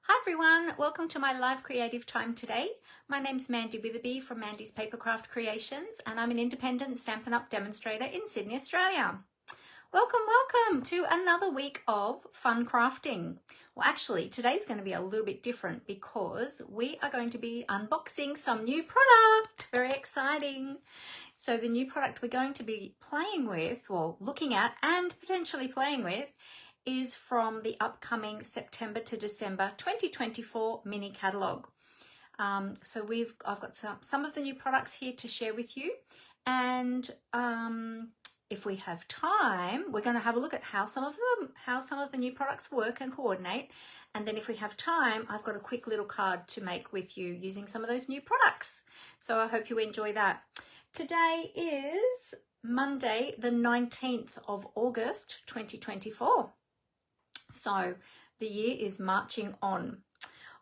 Hi everyone, welcome to my live creative time today. My name's Mandy Witherby from Mandy's Papercraft Creations, and I'm an independent Stampin' Up demonstrator in Sydney, Australia. Welcome to another week of fun crafting. Well, actually, today's going to be a little bit different because we are going to be unboxing some new product. Very exciting. So the new product we're going to be playing with, or looking at and potentially playing with, is from the upcoming September to December 2024 Mini Catalogue. So I've got some of the new products here to share with you, and if we have time, we're going to have a look at how some of the new products work and coordinate. And then if we have time, I've got a quick little card to make with you using some of those new products. So I hope you enjoy that. Today is Monday, the 19th of August, 2024. So the year is marching on.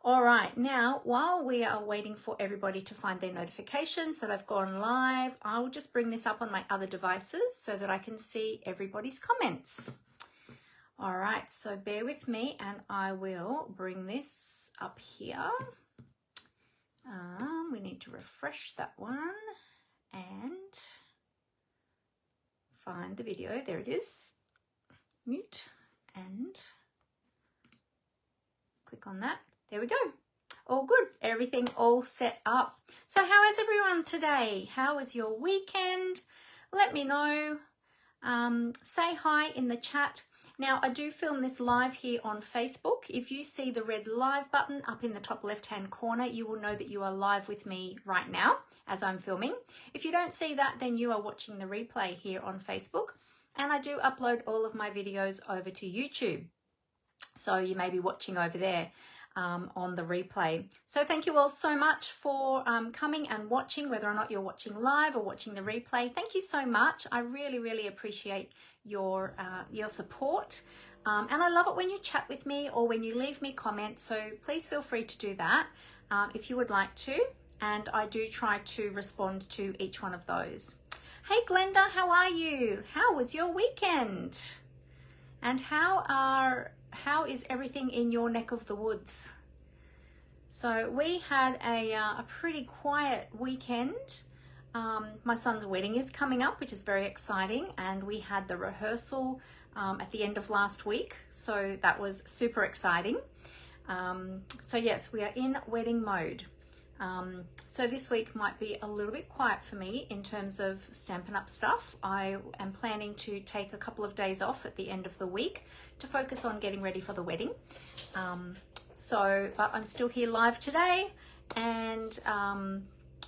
All right, now while we are waiting for everybody to find their notifications that I've gone live, I'll just bring this up on my other devices so that I can see everybody's comments. All right, so bear with me and I will bring this up here. We need to refresh that one and find the video. There it is. Mute and click on that. There we go. All good. Everything all set up. So how is everyone today? How was your weekend? Let me know. Say hi in the chat. Now, I do film this live here on Facebook. If you see the red live button up in the top left-hand corner, you will know that you are live with me right now as I'm filming. If you don't see that, then you are watching the replay here on Facebook. And I do upload all of my videos over to YouTube. So you may be watching over there on the replay. So thank you all so much for coming and watching, whether or not you're watching live or watching the replay. Thank you so much. I really appreciate your support. And I love it when you chat with me or when you leave me comments. So please feel free to do that if you would like to. And I do try to respond to each one of those. Hey Glenda, how are you? How was your weekend? And how is everything in your neck of the woods? So we had a pretty quiet weekend. My son's wedding is coming up, which is very exciting, and we had the rehearsal at the end of last week, so that was super exciting. So yes, we are in wedding mode. So this week might be a little bit quiet for me in terms of Stampin' Up stuff. I am planning to take a couple of days off at the end of the week to focus on getting ready for the wedding. But I'm still here live today, and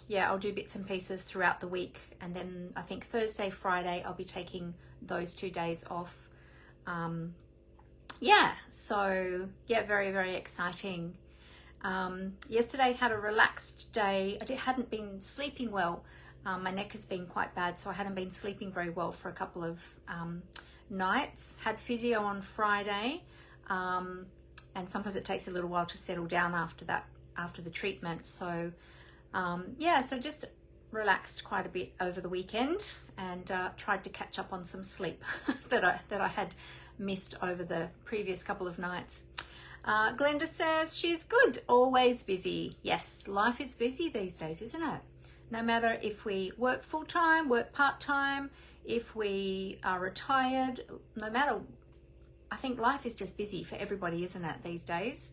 yeah, I'll do bits and pieces throughout the week. And then I think Thursday, Friday, I'll be taking those 2 days off. Yeah, so yeah, very exciting. Yesterday had a relaxed day. I hadn't been sleeping well. My neck has been quite bad, so I hadn't been sleeping very well for a couple of nights. Had physio on Friday, and sometimes it takes a little while to settle down after the treatment. So yeah, so just relaxed quite a bit over the weekend and tried to catch up on some sleep that I had missed over the previous couple of nights. Glenda says she's good, always busy. Yes, life is busy these days, isn't it? No matter if we work full-time, work part-time, if we are retired, no matter, I think life is just busy for everybody, isn't it, these days?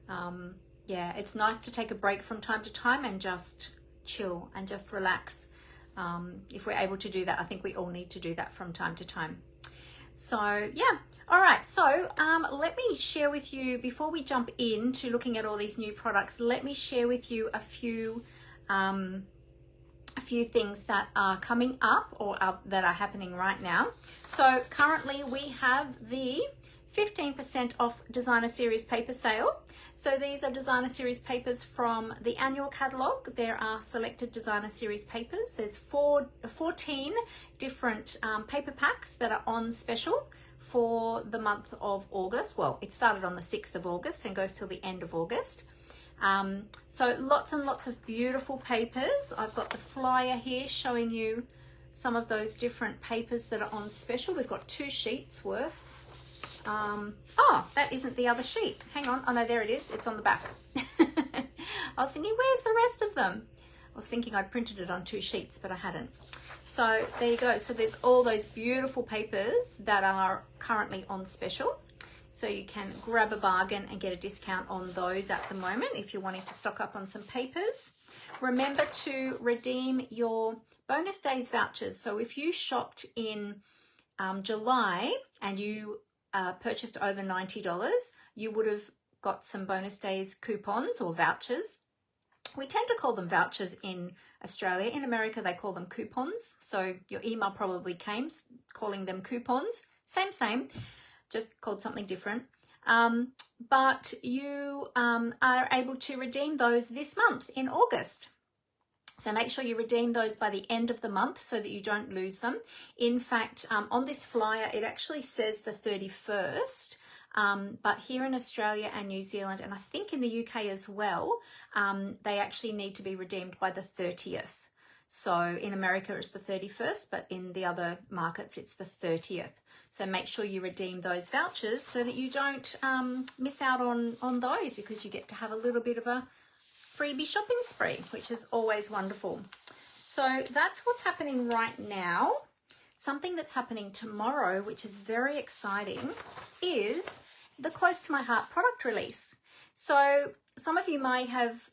Yeah, it's nice to take a break from time to time and just chill and just relax. If we're able to do that, I think we all need to do that from time to time. So yeah, all right, so let me share with you, before we jump into looking at all these new products, let me share with you a few things that are coming up or that are happening right now. So currently we have the 15% off designer series paper sale. So these are designer series papers from the annual catalogue. There are selected designer series papers. There's 14 different paper packs that are on special for the month of August. Well, it started on the 6th of August and goes till the end of August. So lots and lots of beautiful papers. I've got the flyer here showing you some of those different papers that are on special. We've got 2 sheets worth. Oh, that isn't the other sheet. Hang on. Oh no, there it is. It's on the back. I was thinking, where's the rest of them? I was thinking I'd printed it on 2 sheets, but I hadn't. So there you go. So there's all those beautiful papers that are currently on special. So you can grab a bargain and get a discount on those at the moment if you're wanting to stock up on some papers. Remember to redeem your bonus days vouchers. So if you shopped in July and you purchased over $90, you would have got some bonus days coupons or vouchers. We tend to call them vouchers in Australia. In America, they call them coupons. So your email probably came calling them coupons. Same, just called something different. But you are able to redeem those this month in August. So make sure you redeem those by the end of the month so that you don't lose them. In fact, on this flyer, it actually says the 31st. But here in Australia and New Zealand, and I think in the UK as well, they actually need to be redeemed by the 30th. So in America, it's the 31st, but in the other markets, it's the 30th. So make sure you redeem those vouchers so that you don't miss out on those, because you get to have a little bit of a freebie shopping spree, which is always wonderful. So that's what's happening right now. Something that's happening tomorrow, which is very exciting, is the Close to My Heart product release. So some of you may have,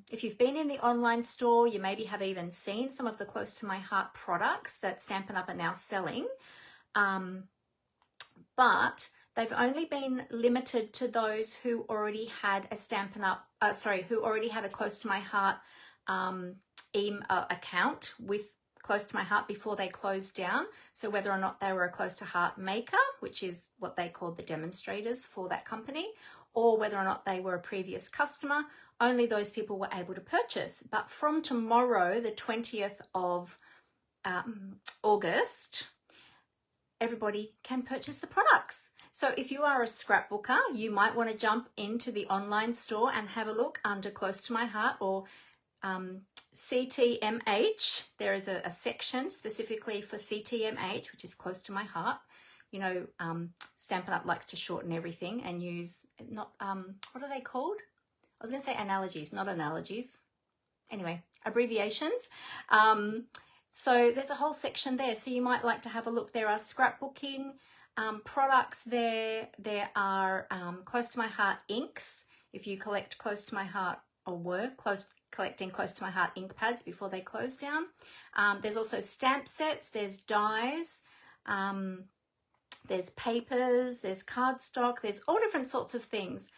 if you've been in the online store, you maybe have even seen some of the Close to My Heart products that Stampin' Up are now selling. But they've only been limited to those who already had a Stampin' Up, who already had a Close to My Heart account with Close to My Heart before they closed down. So whether or not they were a Close to Heart maker, which is what they called the demonstrators for that company, or whether or not they were a previous customer, only those people were able to purchase. But from tomorrow, the 20th of August, everybody can purchase the products. So if you are a scrapbooker, you might want to jump into the online store and have a look under Close to My Heart or CTMH. There is a section specifically for CTMH, which is Close to My Heart. You know, Stampin' Up likes to shorten everything and use what are they called? I was going to say analogies, not analogies. Anyway, abbreviations. So there's a whole section there. So you might like to have a look. There are scrapbooking products there. There are Close to My Heart inks. If you collect Close to My Heart or were collecting Close to My Heart ink pads before they closed down. There's also stamp sets. There's dies. There's papers, there's cardstock, there's all different sorts of things.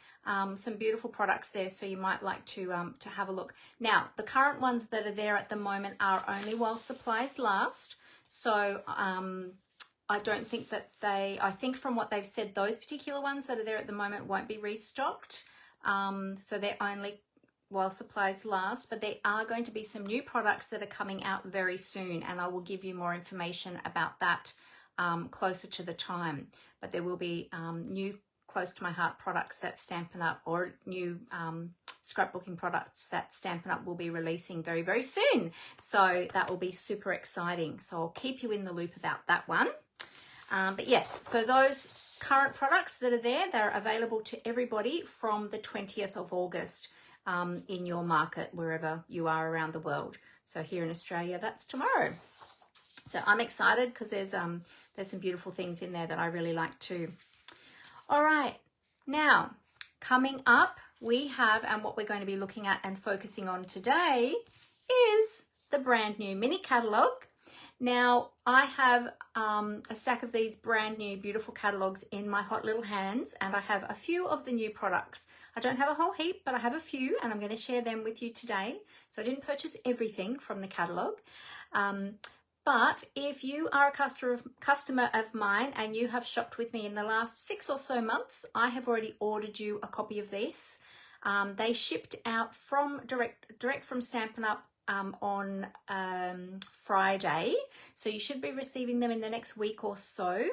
Some beautiful products there, so you might like to have a look. Now, the current ones that are there at the moment are only while supplies last. So I don't think that I think from what they've said, those particular ones that are there at the moment won't be restocked. So they're only while supplies last, but there are going to be some new products that are coming out very soon, and I will give you more information about that closer to the time. But there will be new Close to My Heart products that Stampin' Up, or new scrapbooking products that Stampin' Up will be releasing very, very soon. So that will be super exciting. So I'll keep you in the loop about that one. But yes, so those current products that are there, they're available to everybody from the 20th of August in your market, wherever you are around the world. So here in Australia, that's tomorrow. So I'm excited because there's some beautiful things in there that I really like too. All right, now coming up we have, and what we're going to be looking at and focusing on today is the brand new mini catalogue. Now I have a stack of these brand new beautiful catalogues in my hot little hands, and I have a few of the new products. I don't have a whole heap, but I have a few, and I'm going to share them with you today. So I didn't purchase everything from the catalogue. But if you are a customer of mine and you have shopped with me in the last 6 or so months, I have already ordered you a copy of this. They shipped out from direct from Stampin' Up on Friday, so you should be receiving them in the next week or so.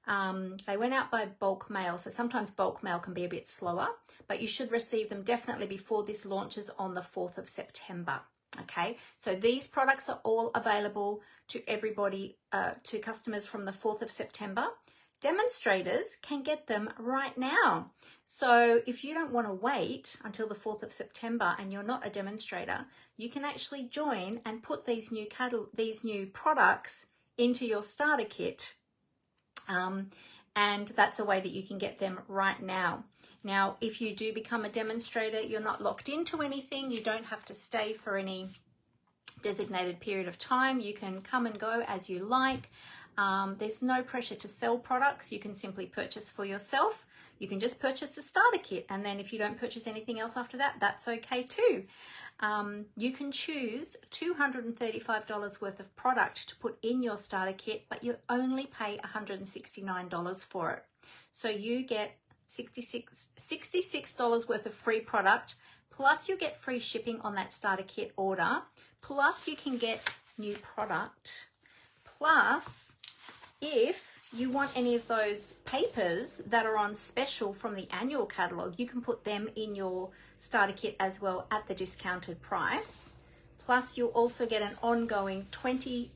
They went out by bulk mail, so sometimes bulk mail can be a bit slower, but you should receive them definitely before this launches on the 4th of September. Okay, so these products are all available to everybody, to customers from the 4th of September. demonstrators can get them right now. So if you don't want to wait until the 4th of September and you're not a demonstrator, you can actually join and put these new products into your starter kit. And that's a way that you can get them right now. Now, if you do become a demonstrator, you're not locked into anything. You don't have to stay for any designated period of time. You can come and go as you like. There's no pressure to sell products. You can simply purchase for yourself. You can just purchase a starter kit, and then if you don't purchase anything else after that, that's okay too. You can choose $235 worth of product to put in your starter kit, but you only pay $169 for it. So you get $66 worth of free product, plus you get free shipping on that starter kit order, plus you can get new product, plus if you want any of those papers that are on special from the annual catalogue, you can put them in your starter kit as well at the discounted price. Plus you'll also get an ongoing 20%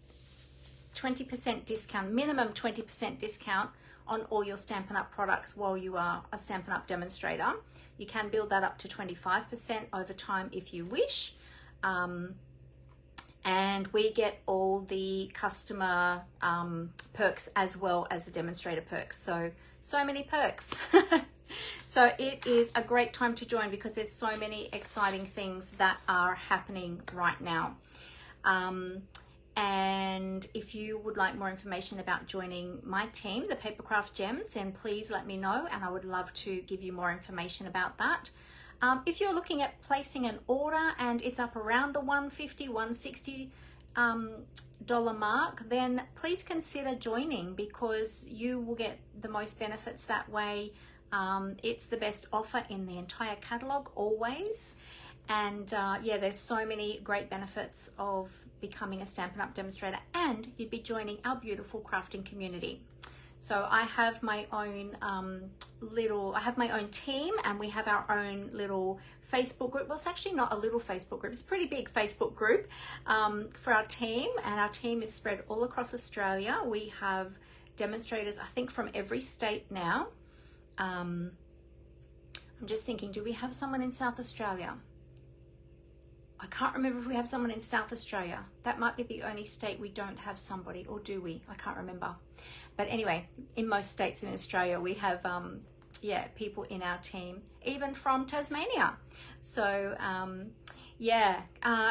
discount, minimum 20% discount on all your Stampin' Up products while you are a Stampin' Up demonstrator. You can build that up to 25% over time if you wish. And we get all the customer perks as well as the demonstrator perks. So many perks. So it is a great time to join because there's so many exciting things that are happening right now. And if you would like more information about joining my team, the Papercraft Gems, then please let me know and I would love to give you more information about that. If you're looking at placing an order and it's up around the $150, $160 mark, then please consider joining because you will get the most benefits that way. It's the best offer in the entire catalogue always. And yeah, there's so many great benefits of becoming a Stampin' Up demonstrator, and you'd be joining our beautiful crafting community. So I have my own I have my own team, and we have our own little Facebook group. Well, it's actually not a little Facebook group. It's a pretty big Facebook group for our team, and our team is spread all across Australia. We have demonstrators, I think, from every state now. I'm just thinking, do we have someone in South Australia? I can't remember if we have someone in South Australia. That might be the only state we don't have somebody, or do we? I can't remember. But anyway, in most states in Australia, we have, yeah, people in our team, even from Tasmania. So, yeah,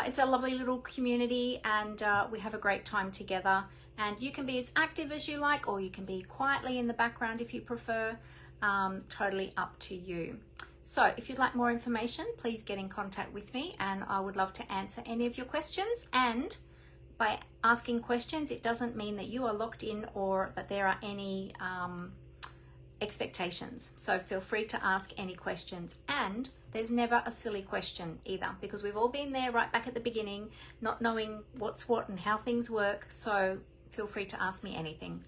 it's a lovely little community, and we have a great time together. And you can be as active as you like, or you can be quietly in the background if you prefer. Totally up to you. So if you'd like more information, please get in contact with me and I would love to answer any of your questions. And by asking questions, it doesn't mean that you are locked in or that there are any expectations. So feel free to ask any questions, and there's never a silly question either, because we've all been there right back at the beginning, not knowing what's what and how things work. So feel free to ask me anything.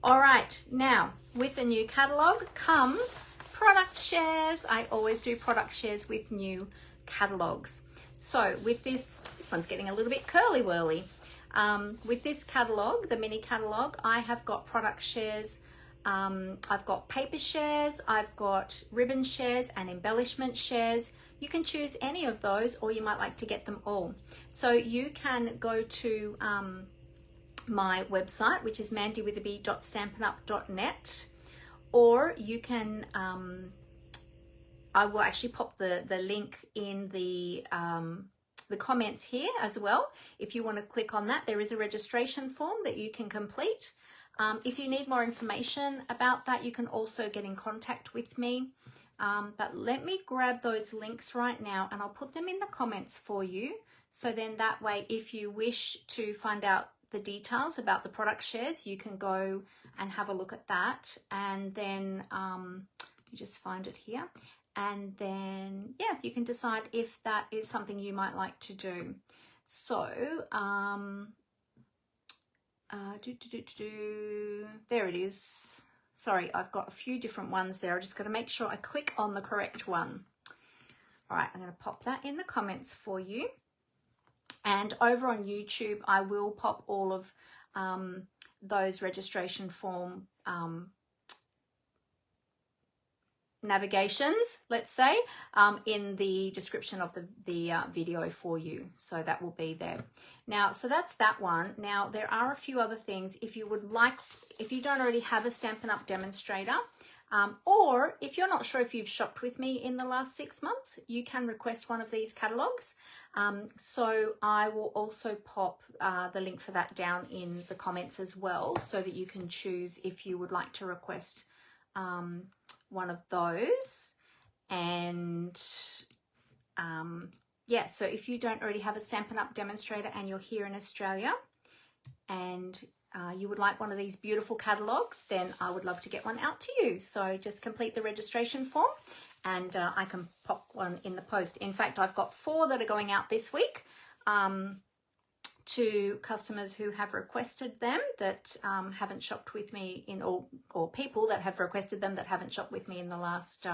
All right, now with the new catalogue comes product shares. I always do product shares with new catalogues. So with this one's getting a little bit curly whirly. With this catalogue, the mini catalogue, I have got product shares. I've got paper shares, I've got ribbon shares and embellishment shares. You can choose any of those, or you might like to get them all. So you can go to my website, which is mandywitherby.stampinup.net, or you can I will actually pop the link in the comments here as well. If you want to click on that, there is a registration form that you can complete. If you need more information about that, you can also get in contact with me. But let me grab those links right now and I'll put them in the comments for you. So then that way, if you wish to find out the details about the product shares, you can go and have a look at that. And then you just find it here. And then, yeah, you can decide if that is something you might like to do. So, there it is. Sorry, I've got a few different ones there. I just got to make sure I click on the correct one. All right, I'm going to pop that in the comments for you. And over on YouTube, I will pop all of those registration form navigations, let's say, in the description of the video for you. So that will be there. Now, so that's that one. Now, there are a few other things. If you would like, if you don't already have a Stampin' Up! Demonstrator, or if you're not sure if you've shopped with me in the last 6 months, you can request one of these catalogs. So I will also pop the link for that down in the comments as well, so that you can choose if you would like to request one of those. And yeah, so if you don't already have a Stampin' Up! Demonstrator and you're here in Australia and you would like one of these beautiful catalogs, then I would love to get one out to you. So just complete the registration form and I can pop one in the post. In fact, I've got 4 that are going out this week to customers who have requested them that haven't shopped with me in, or people that have requested them that haven't shopped with me in the last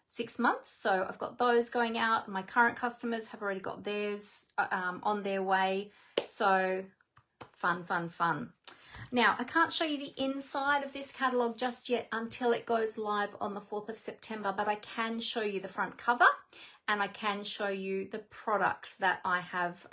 6 months. So I've got those going out. My current customers have already got theirs on their way. So fun, fun, fun. Now, I can't show you the inside of this catalogue just yet until it goes live on the 4th of September, but I can show you the front cover and I can show you the products that I have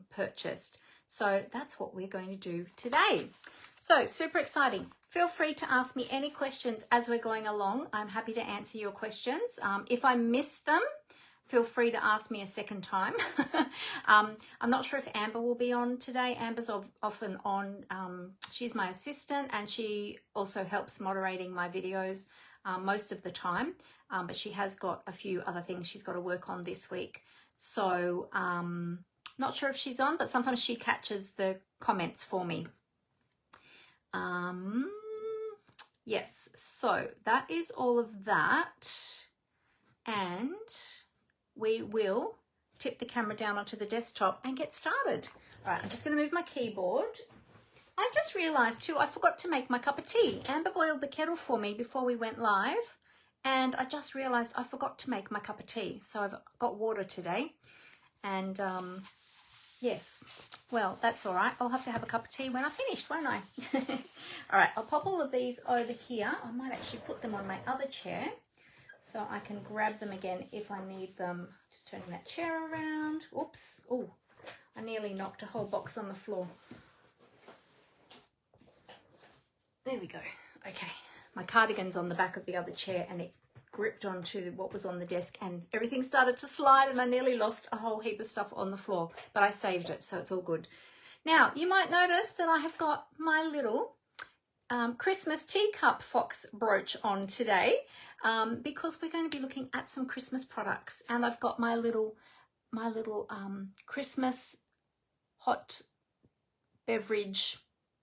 purchased. So that's what we're going to do today. So super exciting. Feel free to ask me any questions as we're going along. I'm happy to answer your questions. If I miss them, feel free to ask me a second time. I'm not sure if Amber will be on today. Amber's often on. She's my assistant and she also helps moderating my videos most of the time. But she has got a few other things she's got to work on this week. So not sure if she's on, but sometimes she catches the comments for me. Yes, so that is all of that. And we will tip the camera down onto the desktop and get started. All right, I'm just going to move my keyboard. I just realized too, I forgot to make my cup of tea. Amber boiled the kettle for me before we went live. And I just realized I forgot to make my cup of tea. So I've got water today. And yes, well, that's all right. I'll have to have a cup of tea when I finished, won't I? All right, I'll pop all of these over here. I might actually put them on my other chair so I can grab them again if I need them. Just turning that chair around. Oops. Oh, I nearly knocked a whole box on the floor. There we go. Okay. My cardigan's on the back of the other chair and it gripped onto what was on the desk and everything started to slide and I nearly lost a whole heap of stuff on the floor, but I saved it, so it's all good. Now, you might notice that I have got my little Christmas teacup fox brooch on today because we're going to be looking at some Christmas products, and I've got my little Christmas hot beverage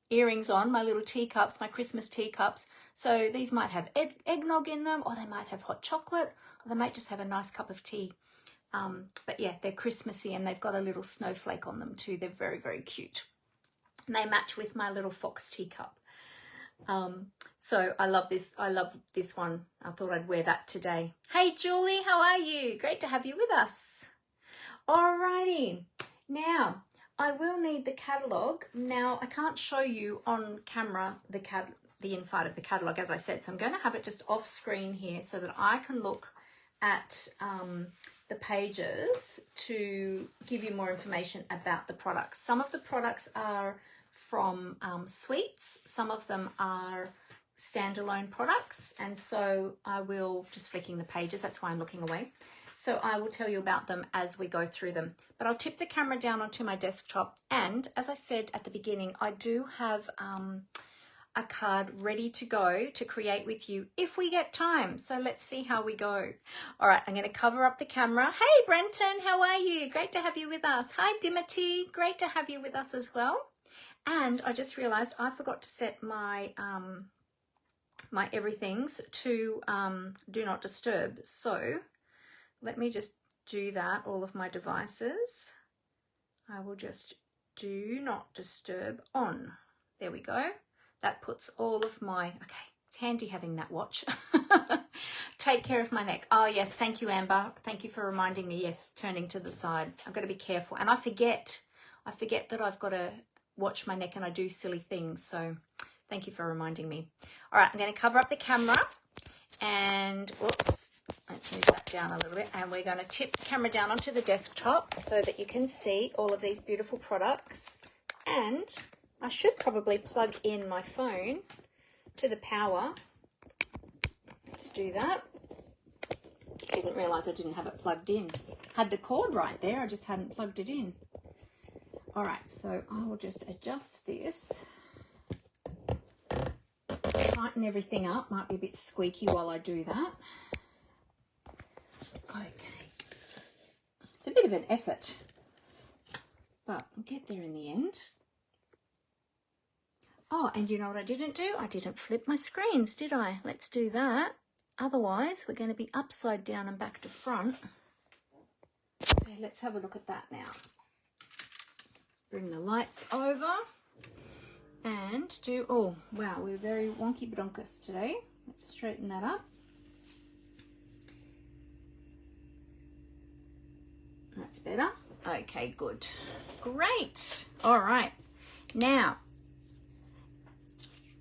earrings on, my little teacups, my Christmas teacups. So these might have eggnog in them, or they might have hot chocolate, or they might just have a nice cup of tea. But yeah, they're Christmassy and they've got a little snowflake on them too. They're very, very cute. And they match with my little fox teacup. So I love this one. I thought I'd wear that today. Hey Julie, how are you? Great to have you with us. Alrighty, now I will need the catalogue. Now I can't show you on camera the inside of the catalogue, as I said, so I'm going to have it just off screen here so that I can look at the pages to give you more information about the products. Some of the products are from Sweets, some of them are standalone products, and so I will, just flicking the pages, that's why I'm looking away. So I will tell you about them as we go through them. But I'll tip the camera down onto my desktop, and as I said at the beginning, I do have a card ready to go to create with you if we get time. So let's see how we go. All right, I'm going to cover up the camera. Hey Brenton, how are you? Great to have you with us. Hi Dimity, great to have you with us as well. And I just realized I forgot to set my my everythings to do not disturb. So let me just do that, all of my devices. I will just do not disturb on. There we go. That puts all of my, okay, it's handy having that watch. Take care of my neck. Oh yes, thank you Amber. Thank you for reminding me, yes, turning to the side. I've got to be careful. And I forget that I've got to watch my neck and I do silly things. So thank you for reminding me. All right, I'm going to cover up the camera and, whoops, let's move that down a little bit. And we're going to tip the camera down onto the desktop so that you can see all of these beautiful products. And I should probably plug in my phone to the power. Let's do that. Didn't realise I didn't have it plugged in. Had the cord right there, I just hadn't plugged it in. All right, so I will just adjust this. Tighten everything up. Might be a bit squeaky while I do that. Okay. It's a bit of an effort, but I'll get there in the end. Oh, and you know what I didn't do? I didn't flip my screens, did I? Let's do that. Otherwise, we're going to be upside down and back to front. Okay, let's have a look at that now. Bring the lights over and do, oh, wow, we're very wonky bronkus today. Let's straighten that up. That's better. Okay, good. Great. All right. Now,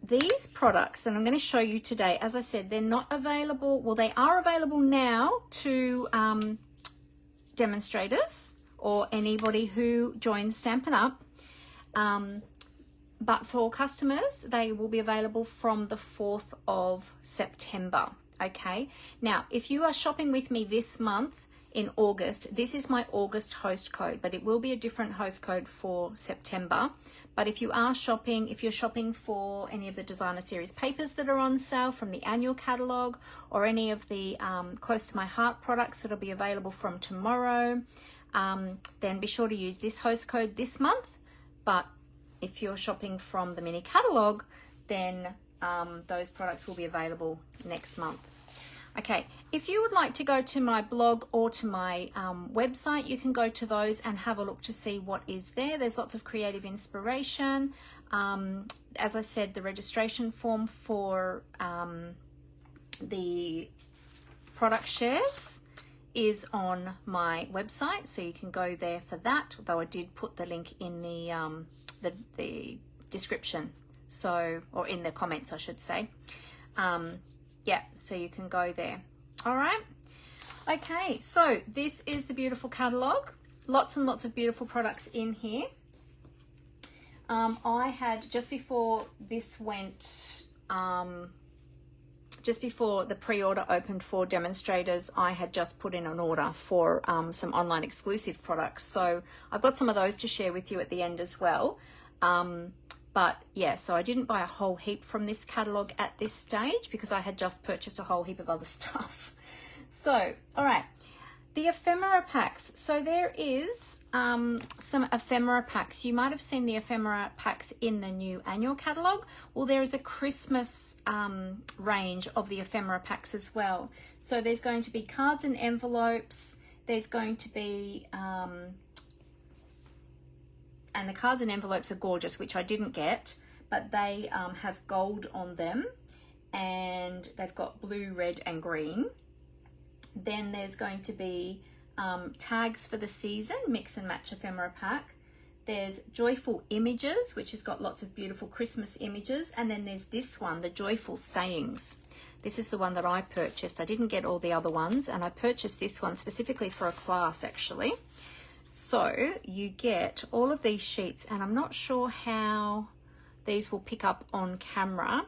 these products that I'm going to show you today, as I said, they're not available. Well, they are available now to demonstrators or anybody who joins Stampin' Up. But for customers, they will be available from the 4th of September. Okay. Now, if you are shopping with me this month in August, this is my August host code, but it will be a different host code for September. But if you are shopping, if you're shopping for any of the designer series papers that are on sale from the annual catalogue or any of the close to my heart products that'll be available from tomorrow, then be sure to use this host code this month. But if you're shopping from the mini catalogue, then those products will be available next month. Okay, if you would like to go to my blog or to my website, you can go to those and have a look to see what is there. There's lots of creative inspiration. As I said, the registration form for the product shares is on my website, so you can go there for that, though I did put the link in the description, so, or in the comments I should say. Yeah, so you can go there. All right. Okay, so this is the beautiful catalogue. Lots and lots of beautiful products in here. I had, just before this went, just before the pre-order opened for demonstrators, I had just put in an order for some online exclusive products. So I've got some of those to share with you at the end as well. But yeah, so I didn't buy a whole heap from this catalogue at this stage because I had just purchased a whole heap of other stuff. So, all right, the ephemera packs. So there is some ephemera packs. You might have seen the ephemera packs in the new annual catalogue. Well, there is a Christmas range of the ephemera packs as well. So there's going to be cards and envelopes. There's going to be... and the cards and envelopes are gorgeous, which I didn't get, but they have gold on them and they've got blue, red and green. Then there's going to be tags for the season, mix and match ephemera pack. There's joyful images, which has got lots of beautiful Christmas images. And then there's this one, the joyful sayings. This is the one that I purchased. I didn't get all the other ones, and I purchased this one specifically for a class actually. So you get all of these sheets, and I'm not sure how these will pick up on camera.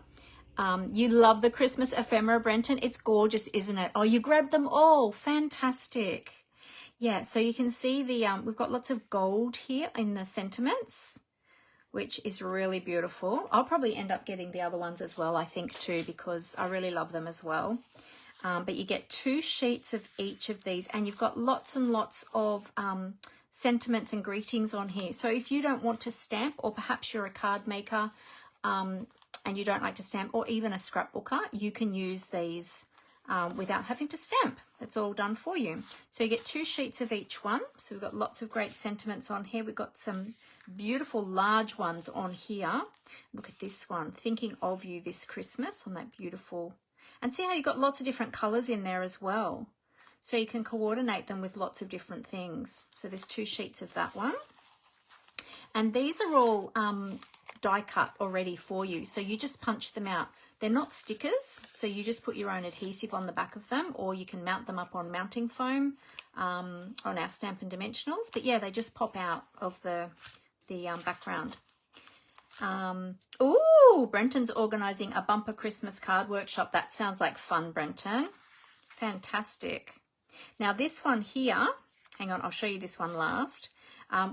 You love the Christmas ephemera, Brenton. It's gorgeous, isn't it? Oh, you grabbed them all. Fantastic. Yeah, so you can see the we've got lots of gold here in the sentiments, which is really beautiful. I'll probably end up getting the other ones as well, I think, too, because I really love them as well. But you get 2 sheets of each of these, and you've got lots and lots of sentiments and greetings on here. So if you don't want to stamp, or perhaps you're a card maker and you don't like to stamp, or even a scrapbooker, you can use these without having to stamp. It's all done for you. So you get 2 sheets of each one. So we've got lots of great sentiments on here. We've got some beautiful large ones on here. Look at this one, thinking of you this Christmas, on that beautiful. And see how you've got lots of different colors in there as well. So you can coordinate them with lots of different things. So there's 2 sheets of that one. And these are all die cut already for you. So you just punch them out. They're not stickers, so you just put your own adhesive on the back of them, or you can mount them up on mounting foam on our Stampin' Dimensionals. But yeah, they just pop out of the background. Ooh, Brenton's organising a bumper Christmas card workshop. That sounds like fun, Brenton. Fantastic. Now this one here, hang on, I'll show you this one last.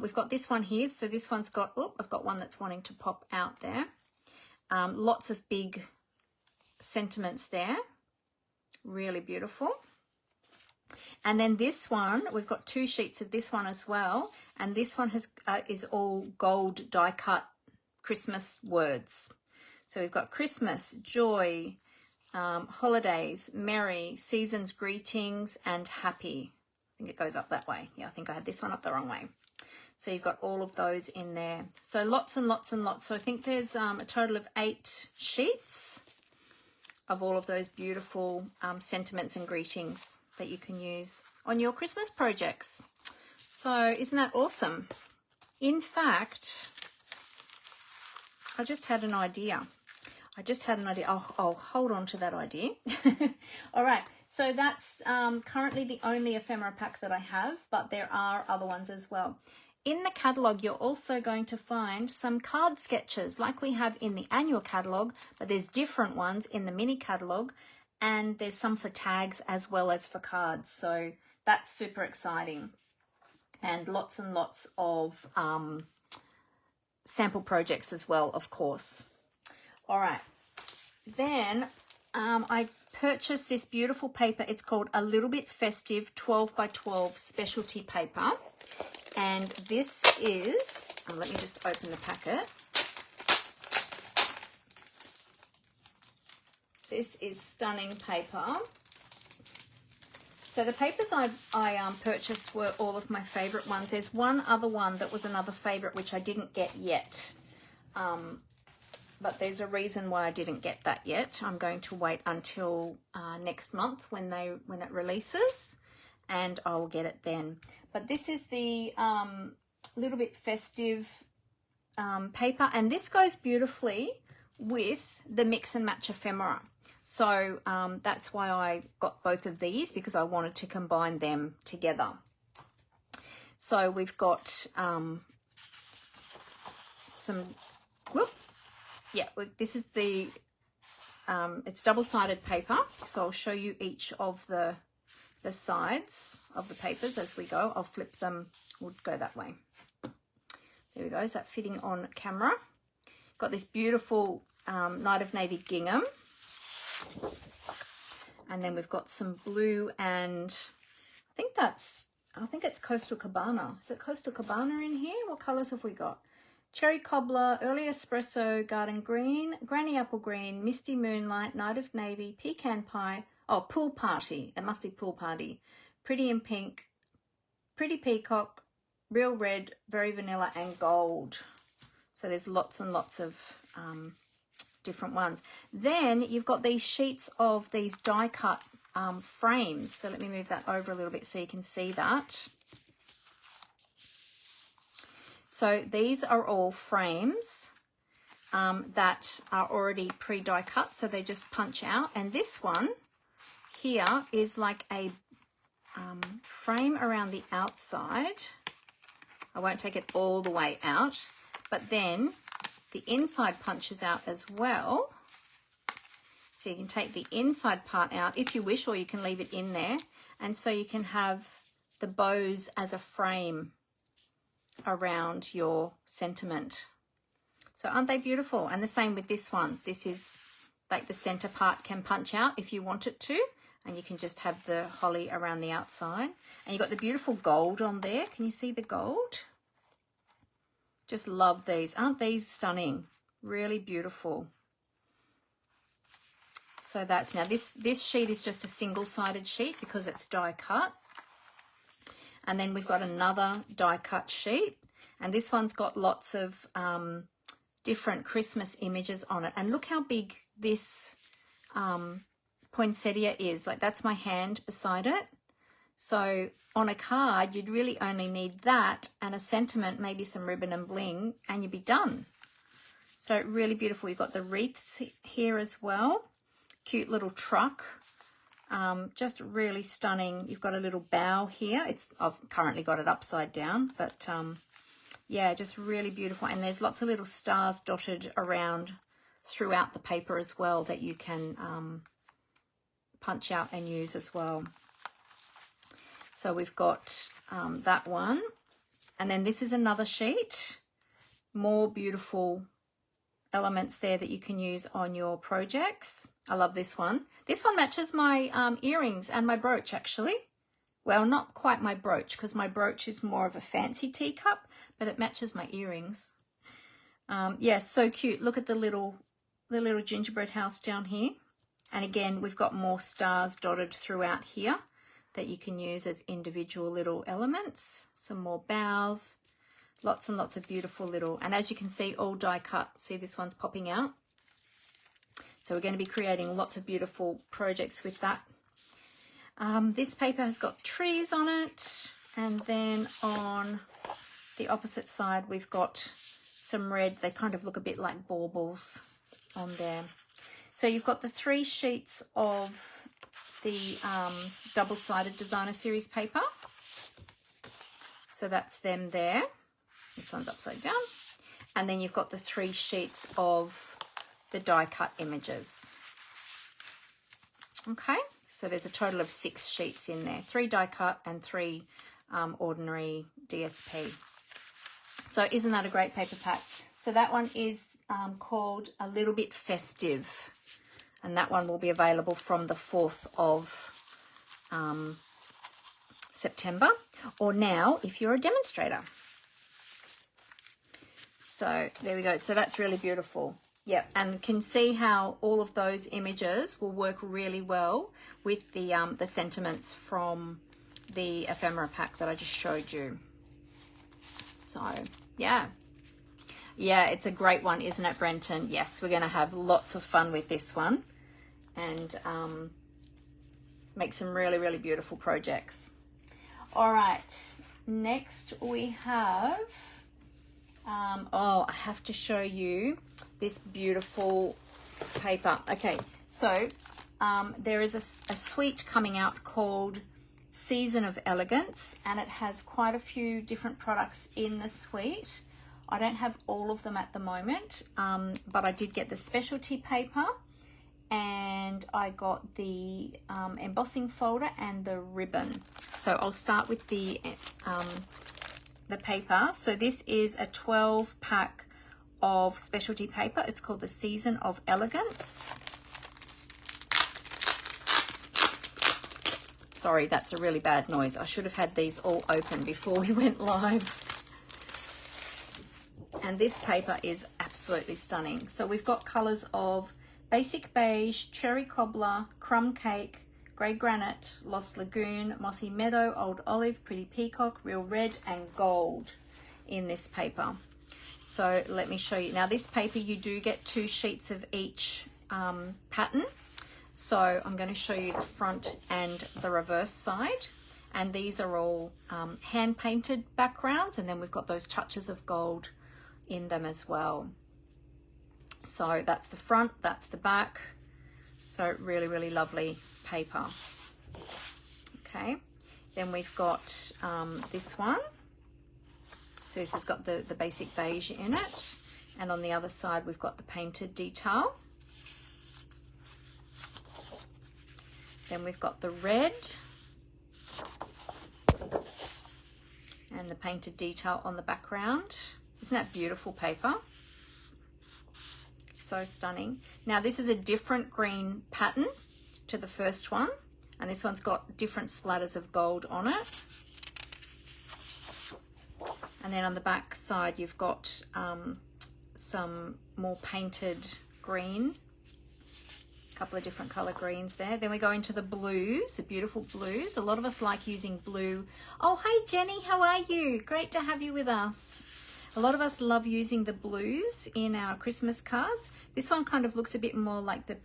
We've got this one here. So this one's got, oh, I've got one that's wanting to pop out there. Lots of big sentiments there. Really beautiful. And then this one, we've got 2 sheets of this one as well. And this one has is all gold die cut Christmas words. So we've got Christmas, joy, holidays, merry, seasons, greetings, and happy. I think it goes up that way. Yeah, I think I had this one up the wrong way. So you've got all of those in there. So lots and lots and lots. So I think there's a total of 8 sheets of all of those beautiful sentiments and greetings that you can use on your Christmas projects. So isn't that awesome? In fact, I just had an idea. I'll hold on to that idea. All right. So that's currently the only ephemera pack that I have, but there are other ones as well. In the catalogue, you're also going to find some card sketches like we have in the annual catalogue, but there's different ones in the mini catalogue, and there's some for tags as well as for cards. So that's super exciting. And lots of sample projects as well, of course. All right. Then I purchased this beautiful paper. It's called A Little Bit Festive 12 by 12 specialty paper. And this is, let me just open the packet. This is stunning paper. So the papers I purchased were all of my favourite ones. There's one other one that was another favourite which I didn't get yet. But there's a reason why I didn't get that yet. I'm going to wait until next month when it releases, and I'll get it then. But this is the Little Bit Festive paper, and this goes beautifully with the Mix and Match ephemera. So that's why I got both of these, because I wanted to combine them together. So we've got this is the, it's double-sided paper. So I'll show you each of the sides of the papers as we go. I'll flip them, we'll go that way. There we go, is that fitting on camera? Got this beautiful Night of Navy gingham. And then we've got some blue, and I think it's Coastal Cabana. Is it Coastal Cabana in here? What colours have we got? Cherry Cobbler, Early Espresso, Garden Green, Granny Apple Green, Misty Moonlight, Night of Navy, Pecan Pie, oh, Pool Party, it must be Pool Party, Pretty in Pink, Pretty Peacock, Real Red, Very Vanilla, and Gold. So there's lots and lots of different ones. Then you've got these sheets of these die cut frames. So let me move that over a little bit so you can see that. So these are all frames that are already pre-die cut, so they just punch out. And this one here is like a frame around the outside. I won't take it all the way out, but then the inside punches out as well. So you can take the inside part out if you wish, or you can leave it in there. And so you can have the bows as a frame around your sentiment. So aren't they beautiful? And the same with this one. This is like the center part can punch out if you want it to, and you can just have the holly around the outside. And you've got the beautiful gold on there. Can you see the gold? Just love these. Aren't these stunning? Really beautiful. So that's, now this sheet is just a single-sided sheet because it's die cut. And then we've got another die cut sheet, and this one's got lots of different Christmas images on it. And look how big this poinsettia is. Like, that's my hand beside it. So on a card, you'd really only need that and a sentiment, maybe some ribbon and bling, and you'd be done. So really beautiful. You've got the wreaths here as well. Cute little truck. Just really stunning. You've got a little bow here. I've currently got it upside down, but yeah, just really beautiful. And there's lots of little stars dotted around throughout the paper as well that you can punch out and use as well. So we've got that one. And then this is another sheet. More beautiful elements there that you can use on your projects. I love this one. This one matches my earrings and my brooch, actually. Well, not quite my brooch, because my brooch is more of a fancy teacup, but it matches my earrings. Yeah, so cute. Look at the little gingerbread house down here. And again, we've got more stars dotted throughout here that you can use as individual little elements. Some more bows. Lots and lots of beautiful little, and as you can see, all die cut. See, this one's popping out. So we're going to be creating lots of beautiful projects with that. This paper has got trees on it, and then on the opposite side we've got some red. They kind of look a bit like baubles on there. So you've got the 3 sheets of the double-sided designer series paper. So that's them there. This one's upside down. And then you've got the 3 sheets of the die cut images. Okay, so there's a total of 6 sheets in there, 3 die cut and 3 ordinary DSP. So isn't that a great paper pack? So that one is called A Little Bit Festive, and that one will be available from the 4th of September, or now if you're a demonstrator. So there we go. So that's really beautiful. Yep, and can see how all of those images will work really well with the sentiments from the ephemera pack that I just showed you. So yeah, it's a great one, isn't it, Brenton? Yes, we're going to have lots of fun with this one and make some really, really beautiful projects. All right, next we have I have to show you this beautiful paper. Okay, so there is a suite coming out called Season of Elegance, and it has quite a few different products in the suite. I don't have all of them at the moment, but I did get the specialty paper, and I got the embossing folder and the ribbon. So I'll start with the paper. So this is a 12 pack of specialty paper. It's called the Season of Elegance. Sorry, that's a really bad noise. I should have had these all open before we went live. And this paper is absolutely stunning. So we've got colors of basic beige, cherry cobbler, crumb cake, grey granite, lost lagoon, mossy meadow, old olive, pretty peacock, real red, and gold in this paper. So let me show you. Now this paper, you do get 2 sheets of each pattern. So I'm going to show you the front and the reverse side. And these are all hand painted backgrounds, and then we've got those touches of gold in them as well. So that's the front, that's the back. So really, really lovely paper. Okay, then we've got this one. So this has got the basic beige in it, and on the other side we've got the painted detail. Then we've got the red and the painted detail on the background. Isn't that beautiful paper? So stunning. Now this is a different green pattern to the first one, and this one's got different splatters of gold on it. And then on the back side you've got some more painted green, a couple of different color greens there. Then we go into the blues, the beautiful blues. A lot of us like using blue. Oh, hey Jenny, how are you? Great to have you with us. A lot of us love using the blues in our Christmas cards. This one kind of looks a bit more like the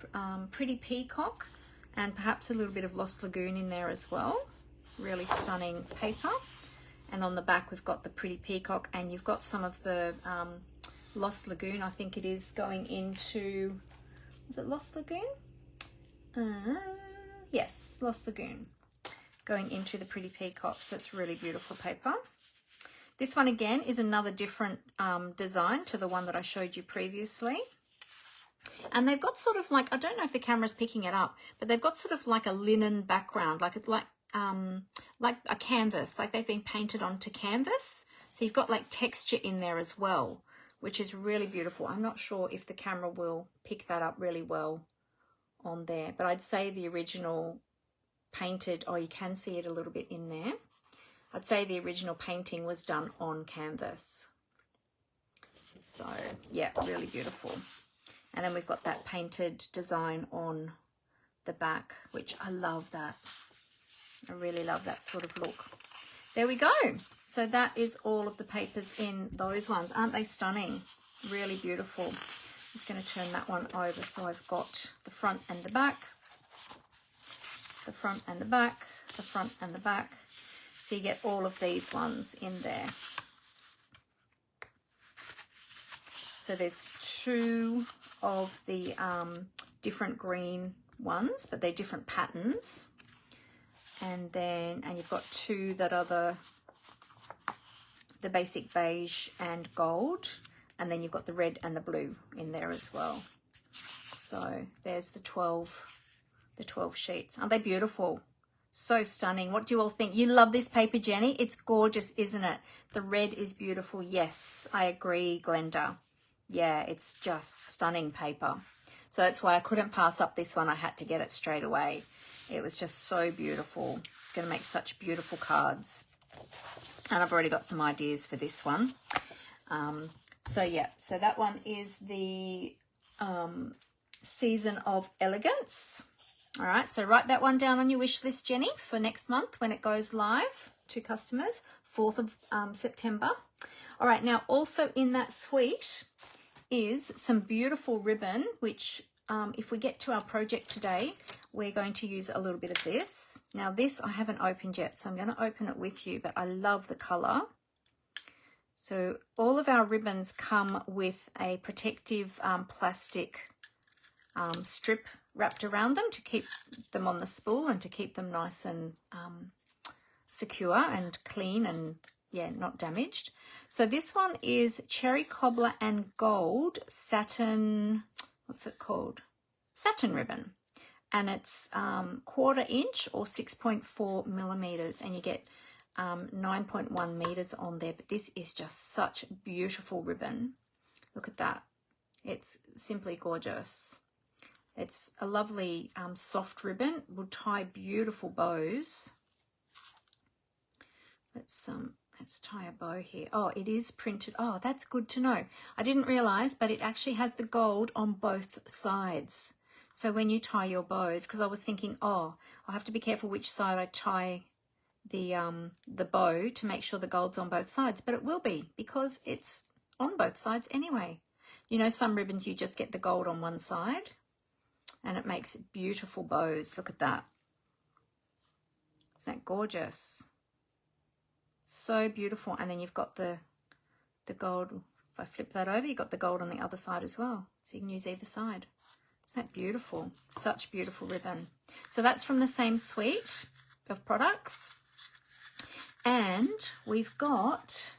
pretty peacock, and perhaps a little bit of lost lagoon in there as well. really stunning paper. And on the back we've got the pretty peacock, and you've got some of the Lost Lagoon, I think it is, going into, is it Lost Lagoon? Yes, Lost Lagoon, going into the pretty peacock. So it's really beautiful paper. This one again is another different design to the one that I showed you previously. And they've got sort of like, I don't know if the camera's picking it up, but they've got sort of like a linen background, like a canvas, like they've been painted onto canvas. So you've got like texture in there as well, which is really beautiful. I'm not sure if the camera will pick that up really well on there, but I'd say the original painted, oh, you can see it a little bit in there. I'd say the original painting was done on canvas. So yeah, really beautiful. And then we've got that painted design on the back, which I love that. I really love that sort of look. There we go. So that is all of the papers in those ones. Aren't they stunning? Really beautiful. I'm just going to turn that one over so I've got the front and the back, the front and the back, the front and the back. So you get all of these ones in there. So there's two of the different green ones, but they're different patterns. And you've got two that are the basic beige and gold, and then you've got the red and the blue in there as well. So there's the 12 sheets. Aren't they beautiful? So stunning. What do you all think? You love this paper, Jenny? It's gorgeous, isn't it? The red is beautiful. Yes, I agree, Glenda. Yeah, it's just stunning paper. So that's why I couldn't pass up this one. I had to get it straight away. It was just so beautiful. It's going to make such beautiful cards. And I've already got some ideas for this one. So yeah, so that one is the Season of Elegance. All right, so write that one down on your wish list, Jenny, for next month when it goes live to customers, 4th of September. All right, now also in that suite is some beautiful ribbon, which if we get to our project today, we're going to use a little bit of this. Now this I haven't opened yet, so I'm going to open it with you, but I love the color. So all of our ribbons come with a protective plastic strip wrapped around them to keep them on the spool and to keep them nice and secure and clean and, yeah, not damaged. So this one is Cherry Cobbler and Gold Satin, what's it called? Satin ribbon. And it's 1/4 inch or 6.4 millimeters, and you get 9.1 meters on there. But this is just such beautiful ribbon. Look at that. It's simply gorgeous. It's a lovely soft ribbon. Will tie beautiful bows. Let's tie a bow here. Oh, it is printed. Oh, that's good to know. I didn't realize, but it actually has the gold on both sides. So when you tie your bows, because I was thinking, oh, I'll have to be careful which side I tie the bow to make sure the gold's on both sides. But it will be, because it's on both sides anyway. You know, some ribbons you just get the gold on one side, and it makes beautiful bows. Look at that. Isn't that gorgeous? So beautiful. And then you've got the gold. If I flip that over, you've got the gold on the other side as well, so you can use either side. Isn't that beautiful? Such beautiful ribbon. So that's from the same suite of products. And we've got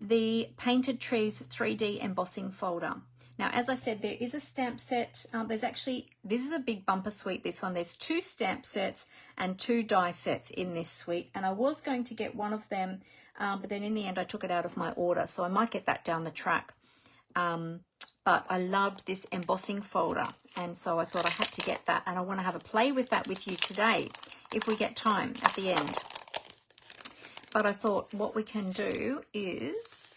the Painted Trees 3D embossing folder. Now, as I said, there is a stamp set. There's actually, this is a big bumper suite, this one. There's 2 stamp sets and 2 die sets in this suite. And I was going to get one of them, but then in the end I took it out of my order. So I might get that down the track. But I loved this embossing folder, and so I thought I had to get that, and I want to have a play with that with you today if we get time at the end. But I thought what we can do is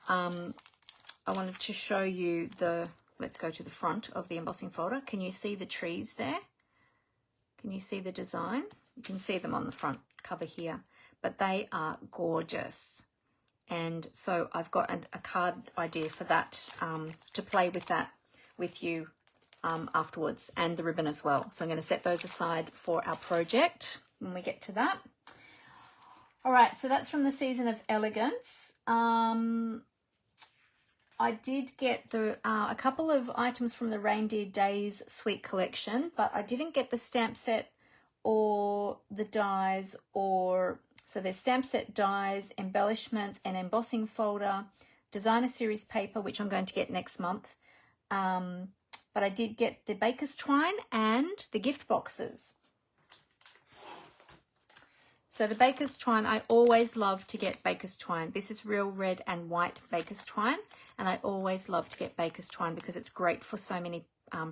I wanted to show you let's go to the front of the embossing folder. Can you see the trees there? Can you see the design? You can see them on the front cover here, but they are gorgeous. And so I've got a card idea for that, to play with that with you afterwards, and the ribbon as well. So I'm going to set those aside for our project when we get to that. All right, so that's from the Season of Elegance. I did get a couple of items from the Reindeer Days Sweet Collection, but I didn't get the stamp set or the dies, so there's stamp set, dies, embellishments, and embossing folder, designer series paper, which I'm going to get next month. But I did get the baker's twine and the gift boxes. So the baker's twine, I always love to get baker's twine. This is real red and white baker's twine, and I always love to get baker's twine because it's great for so many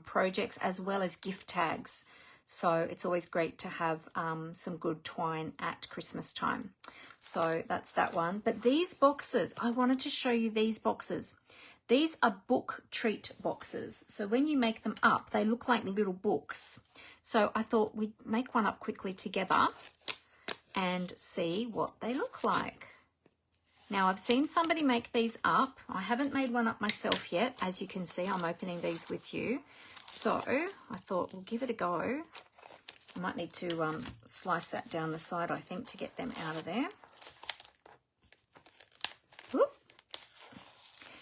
projects as well as gift tags. So it's always great to have some good twine at Christmas time. So that's that one. But these boxes, I wanted to show you these boxes. These are book treat boxes. So when you make them up, they look like little books. So I thought we'd make one up quickly together and see what they look like. Now, I've seen somebody make these up. I haven't made one up myself yet. As you can see, I'm opening these with you. So I thought we'll give it a go. I might need to slice that down the side, I think, to get them out of there. Whoop.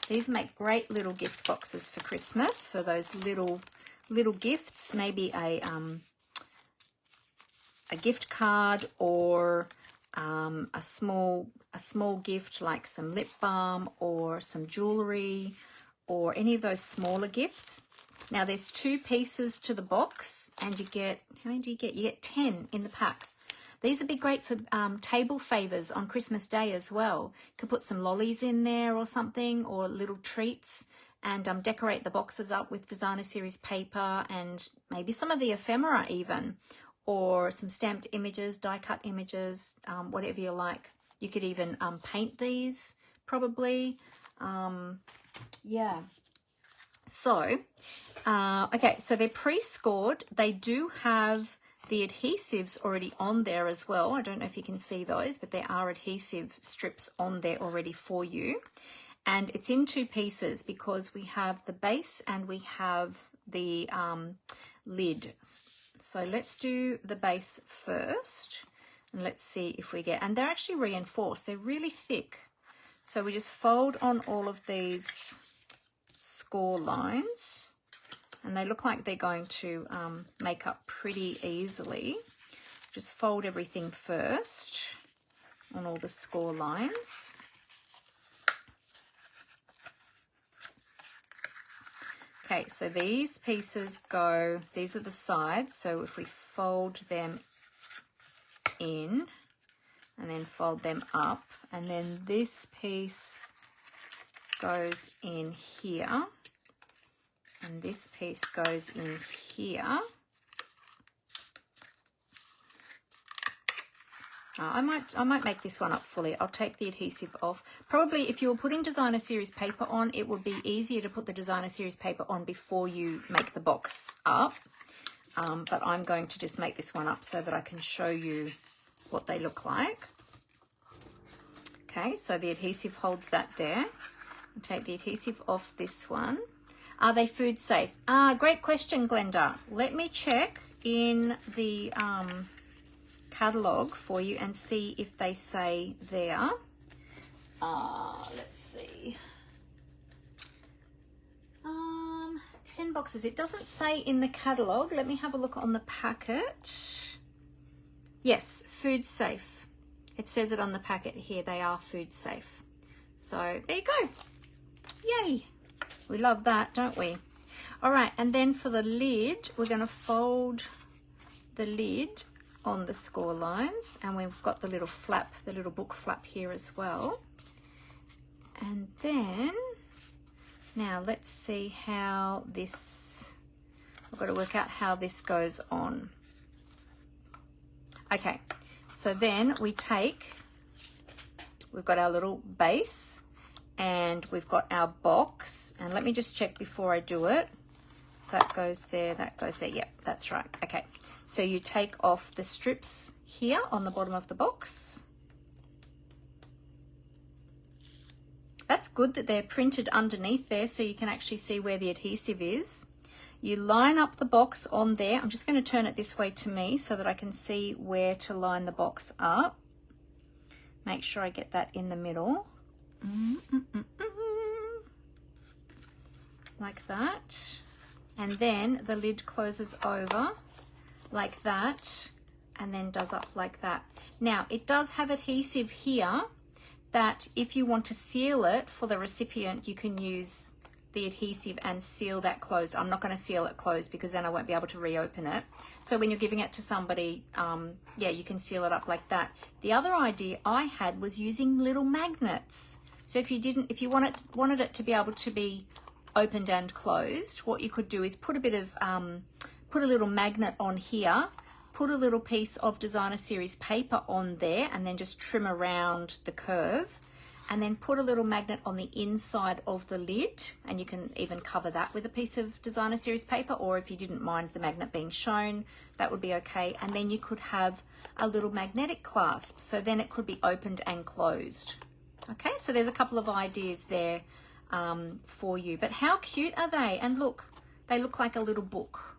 These make great little gift boxes for Christmas, for those little gifts, maybe a gift card or a small gift like some lip balm or some jewelry or any of those smaller gifts. Now there's 2 pieces to the box, and you get, how many do you get? You get 10 in the pack. These would be great for table favors on Christmas Day as well. You could put some lollies in there or something, or little treats, and decorate the boxes up with designer series paper and maybe some of the ephemera even, or some stamped images, die cut images, whatever you like. You could even paint these probably. Yeah. So, okay, so they're pre-scored. They do have the adhesives already on there as well. I don't know if you can see those, but there are adhesive strips on there already for you. And it's in 2 pieces because we have the base and we have the lid. So let's do the base first, and let's see if we get, and they're actually reinforced. They're really thick. So we just fold on all of these score lines, and they look like they're going to make up pretty easily. Just fold everything first on all the score lines. Okay, so these pieces go, these are the sides, so if we fold them in and then fold them up, and then this piece goes in here, and this piece goes in here. I might make this one up fully. I'll take the adhesive off. Probably if you were putting designer series paper on, it would be easier to put the designer series paper on before you make the box up. But I'm going to just make this one up so that I can show you what they look like. Okay, so the adhesive holds that there. I'll take the adhesive off this one. Are they food safe? Great question, Glenda. Let me check in the catalogue for you and see if they say there. Let's see. 10 boxes. It doesn't say in the catalogue. Let me have a look on the packet. Yes, food safe. It says it on the packet here. They are food safe. So there you go. Yay. We love that, don't we? All right, and then for the lid, we're going to fold the lid on the score lines, and we've got the little flap, the little book flap here as well. And then now let's see how this, I've got to work out how this goes on. Okay, so then we've got our little base and we've got our box, and let me just check before I do it. That goes there, that goes there. Yep, that's right. Okay, so you take off the strips here on the bottom of the box. That's good that they're printed underneath there so you can actually see where the adhesive is. You line up the box on there. I'm just going to turn it this way to me so that I can see where to line the box up. Make sure I get that in the middle. Like that. And then the lid closes over like that and then does up like that. Now, it does have adhesive here that if you want to seal it for the recipient, you can use the adhesive and seal that closed. I'm not going to seal it closed because then I won't be able to reopen it. So when you're giving it to somebody, yeah, you can seal it up like that. The other idea I had was using little magnets. So if you wanted it to be able to be opened and closed, what you could do is put a little magnet on here, put a little piece of designer series paper on there, and then just trim around the curve, and then put a little magnet on the inside of the lid, and you can even cover that with a piece of designer series paper, or if you didn't mind the magnet being shown, that would be okay. And then you could have a little magnetic clasp, so then it could be opened and closed. Okay, so there's a couple of ideas there for you. But how cute are they? And look, they look like a little book.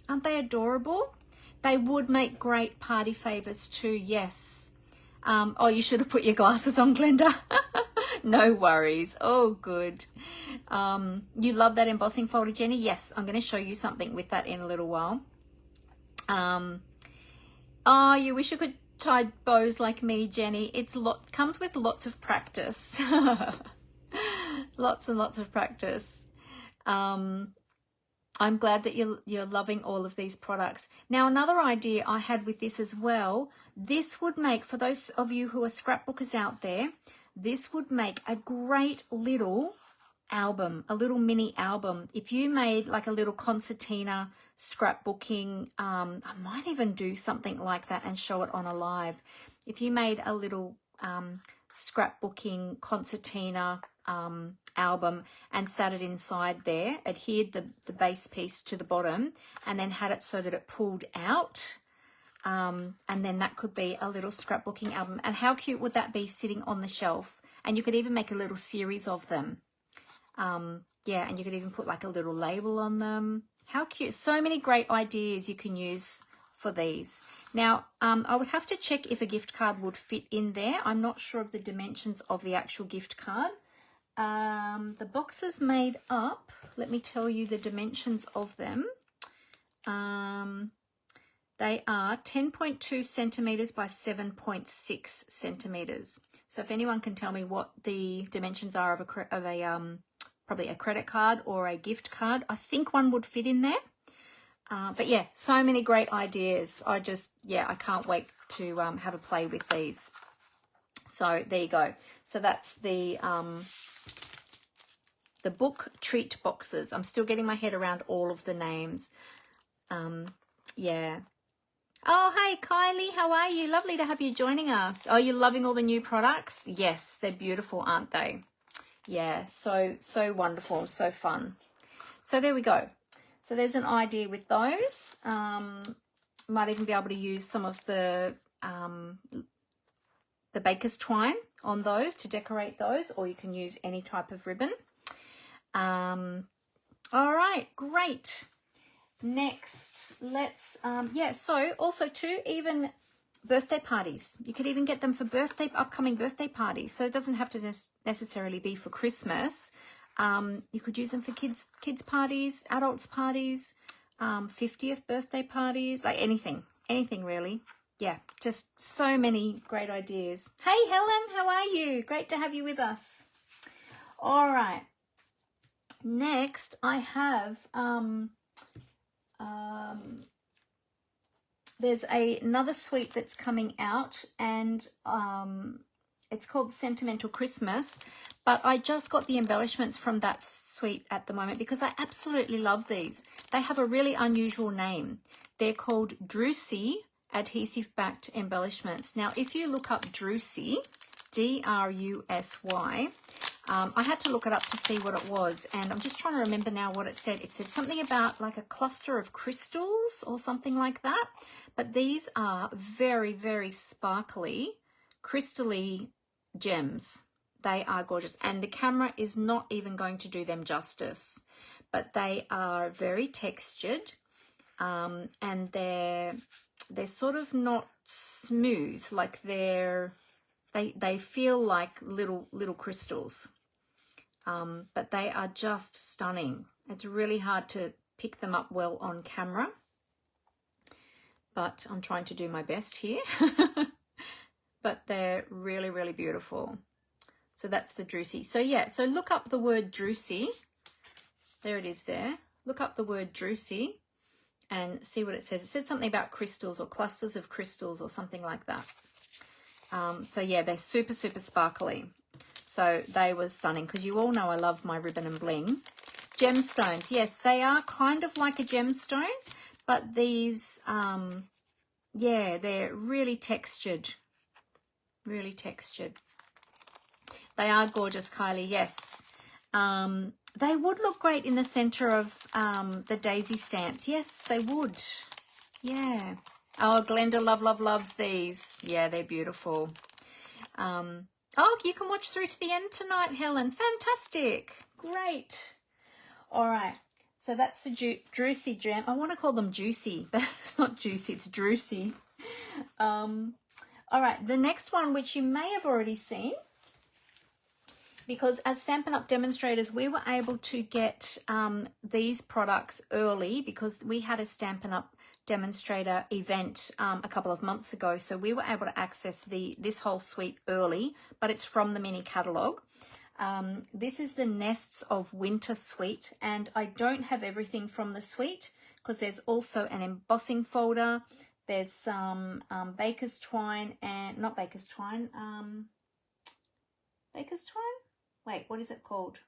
Aren't they adorable? They would make great party favors too, yes. Oh, you should have put your glasses on, Glenda. No worries. Oh, good. You love that embossing folder, Jenny? Yes, I'm going to show you something with that in a little while. Oh, you wish you could tie bows like me, Jenny. Comes with lots of practice. Lots and lots of practice. I'm glad that you're loving all of these products. Now, another idea I had with this as well, this would make, for those of you who are scrapbookers out there, this would make a great little album, a little mini album. If you made like a little concertina scrapbooking, I might even do something like that and show it on a live. If you made a little scrapbooking concertina album and sat it inside there, adhered the base piece to the bottom, and then had it so that it pulled out, and then that could be a little scrapbooking album. And how cute would that be sitting on the shelf? And you could even make a little series of them. Yeah, and you could even put like a little label on them. How cute. So many great ideas you can use for these. Now, I would have to check if a gift card would fit in there. I'm not sure of the dimensions of the actual gift card. The box is made up. Let me tell you the dimensions of them. They are 10.2 centimeters by 7.6 centimeters. So if anyone can tell me what the dimensions are of probably a credit card or a gift card, I think one would fit in there. But yeah, so many great ideas. I can't wait to have a play with these. So there you go. So that's the book treat boxes. I'm still getting my head around all of the names. Yeah. Oh, hey, Kylie, how are you? Lovely to have you joining us. Oh, you're loving all the new products? Yes, they're beautiful, aren't they? Yeah, so wonderful, so fun. So there we go. So there's an idea with those. Might even be able to use some of the baker's twine on those to decorate those, or you can use any type of ribbon. All right, great. Next, let's, so also too, even birthday parties. You could even get them for upcoming birthday parties. So it doesn't have to necessarily be for Christmas. You could use them for kids parties, adults parties, 50th birthday parties, like anything really. Yeah, just so many great ideas. Hey, Helen, how are you? Great to have you with us. All right. Next, I have, there's another suite that's coming out, and it's called Sentimental Christmas, but I just got the embellishments from that suite at the moment because I absolutely love these. They have a really unusual name. They're called Drusy adhesive backed embellishments. Now, if you look up Drusy, D-R-U-S-Y, I had to look it up to see what it was, and I'm just trying to remember now what it said. It said something about like a cluster of crystals or something like that, but these are very, very sparkly, crystally gems. They are gorgeous, and the camera is not even going to do them justice. but they are very textured, and they're sort of not smooth, like they feel like little crystals, but they are just stunning. It's really hard to pick them up well on camera, but I'm trying to do my best here. But they're really, really beautiful. So that's the Drucy. So yeah, so look up the word Drucy. There it is there. Look up the word Drucy and see what it says. It said something about crystals or clusters of crystals or something like that. So yeah, they're super, super sparkly. So they were stunning, because you all know I love my ribbon and bling. Gemstones, yes, they are kind of like a gemstone, but these, yeah, they're really textured. Really textured. They are gorgeous, Kylie, yes. They would look great in the center of the daisy stamps. Yes, they would. Yeah. Oh, Glenda loves these. Yeah, they're beautiful. Oh, you can watch through to the end tonight, Helen. Fantastic. Great. All right. So that's the Drucy gem. I want to call them juicy, but it's not juicy. It's Drucy. All right. The next one, which you may have already seen, because as Stampin' Up demonstrators, we were able to get these products early because we had a Stampin' Up demonstrator event a couple of months ago. So we were able to access this whole suite early, but it's from the Mini Catalogue. This is the Nests of Winter suite, and I don't have everything from the suite because there's also an embossing folder. There's some baker's twine and not baker's twine, baker's twine? Wait, what is it called?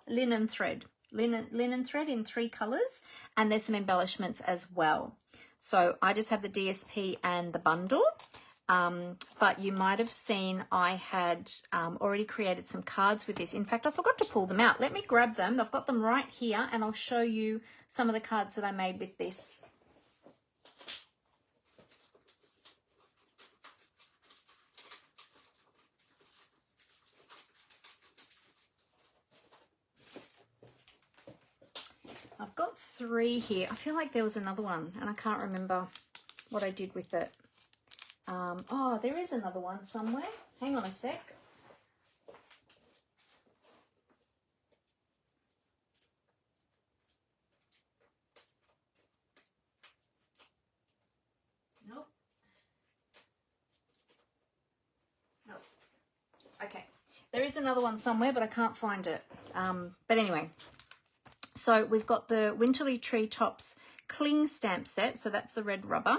Linen thread. Linen thread in 3 colors, and there's some embellishments as well. So I just have the DSP and the bundle, but you might have seen I had already created some cards with this. In fact, I forgot to pull them out. Let me grab them. I've got them right here, and I'll show you some of the cards that I made with this. I've got 3 here. I feel like there was another one and I can't remember what I did with it. Oh, there is another one somewhere. Hang on a sec. Nope. Nope. Okay. There is another one somewhere, but I can't find it. But anyway. So we've got the Winterly Treetops Cling Stamp Set. So that's the red rubber.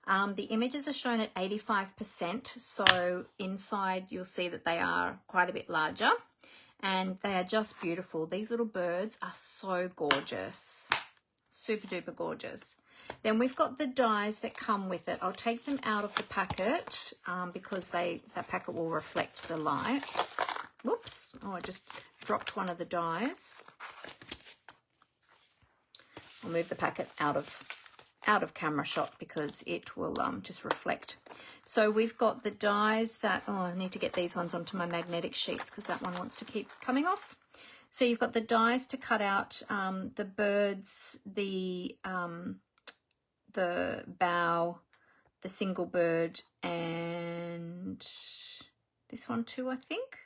The images are shown at 85%. So inside you'll see that they are quite a bit larger. And they are just beautiful. These little birds are so gorgeous. Super duper gorgeous. Then we've got the dies that come with it. I'll take them out of the packet because that packet will reflect the lights. Whoops. Oh, I just dropped one of the dies. I'll move the packet out of camera shot because it will just reflect. So we've got the dies that, oh, I need to get these ones onto my magnetic sheets because that one wants to keep coming off. So you've got the dies to cut out the birds, the bow, the single bird, and this one too, I think.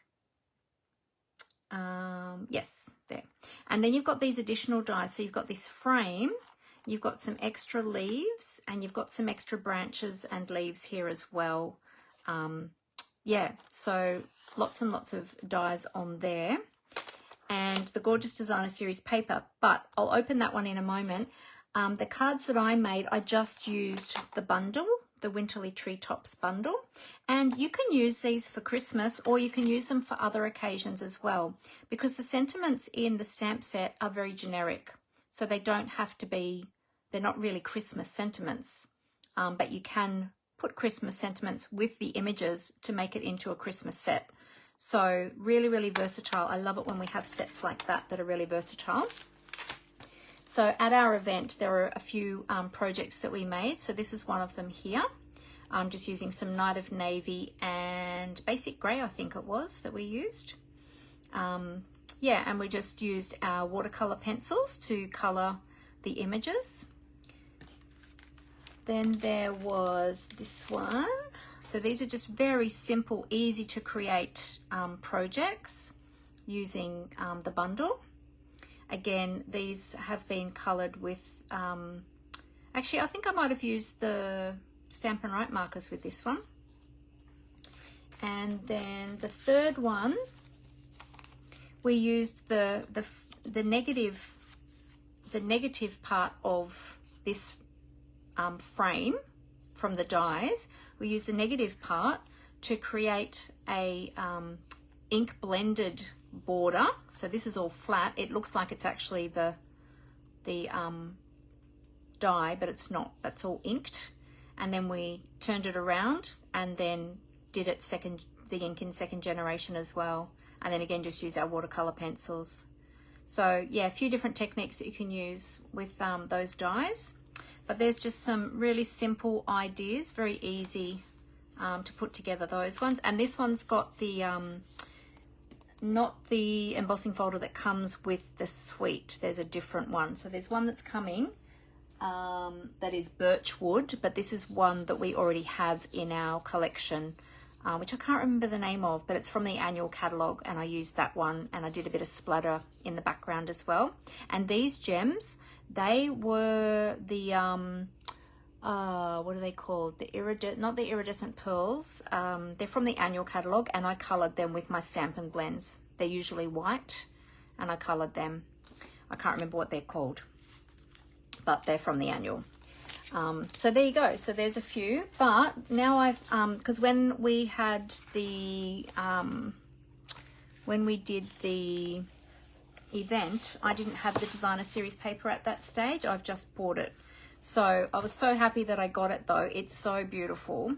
Yes, there. And then you've got these additional dies. So you've got this frame, you've got some extra leaves, and you've got some extra branches and leaves here as well. Yeah, so lots and lots of dies on there. And the Gorgeous Designer Series paper, but I'll open that one in a moment. The cards that I made, I just used the bundle, the Winterly Treetops bundle, and you can use these for Christmas or you can use them for other occasions as well, because the sentiments in the stamp set are very generic, so they don't have to be, they're not really Christmas sentiments, but you can put Christmas sentiments with the images to make it into a Christmas set. So really, really versatile. I love it when we have sets like that that are really versatile. So at our event, there were a few projects that we made. So this is one of them here. I'm just using some Night of Navy and Basic Grey, I think it was, that we used. Yeah, yeah, and we just used our watercolor pencils to color the images. Then there was this one. So these are just very simple, easy to create projects using the bundle. Again, these have been colored with, actually I think I might have used the Stampin' Up markers with this one. And then the third one, we used the negative part of this frame from the dies. We used the negative part to create a ink blended border. So this is all flat. It looks like it's actually the die, but it's not. That's all inked. And then we turned it around and then did it the ink in second generation as well. And then again, just use our watercolor pencils. So yeah, a few different techniques that you can use with those dies. But there's just some really simple ideas, very easy to put together those ones. And this one's got the, not the embossing folder that comes with the suite. There's a different one. So there's one that's coming that is birchwood, but this is one that we already have in our collection, which I can't remember the name of, but it's from the annual catalogue, and I used that one, and I did a bit of splatter in the background as well. And these gems, they were the what are they called? Not the iridescent pearls. They're from the annual catalogue, and I coloured them with my Stampin' blends. They're usually white, and I coloured them. I can't remember what they're called, but they're from the annual. So there you go. So there's a few, but now I've, because when we had the, when we did the event, I didn't have the designer series paper at that stage. I've just bought it. So I was so happy that I got it though. It's so beautiful.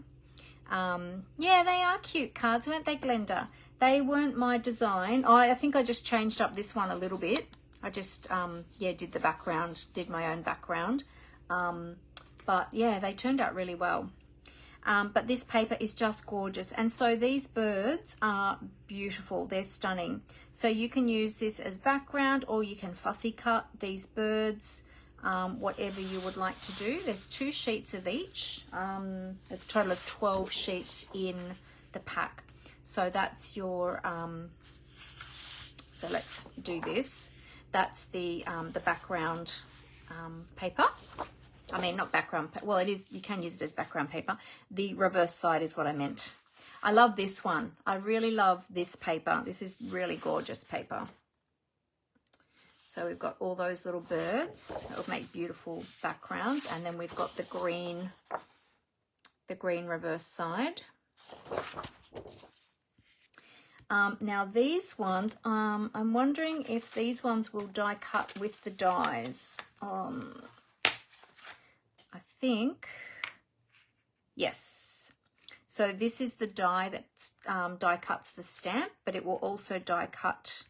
Yeah, they are cute cards, weren't they, Glenda? They weren't my design. I think I just changed up this one a little bit. I just, yeah, did the background, did my own background. But yeah, they turned out really well. But this paper is just gorgeous. And so these birds are beautiful. They're stunning. So you can use this as background, or you can fussy cut these birds, whatever you would like to do. There's 2 sheets of each. There's a total of 12 sheets in the pack. So that's your, so let's do this. That's the background paper. I mean, not background, well, it is, you can use it as background paper. The reverse side is what I meant. I love this one. I really love this paper. This is really gorgeous paper. So we've got all those little birds that will make beautiful backgrounds. And then we've got the green reverse side. Now these ones, I'm wondering if these ones will die cut with the dies. I think, yes. So this is the die that die cuts the stamp, but it will also die cut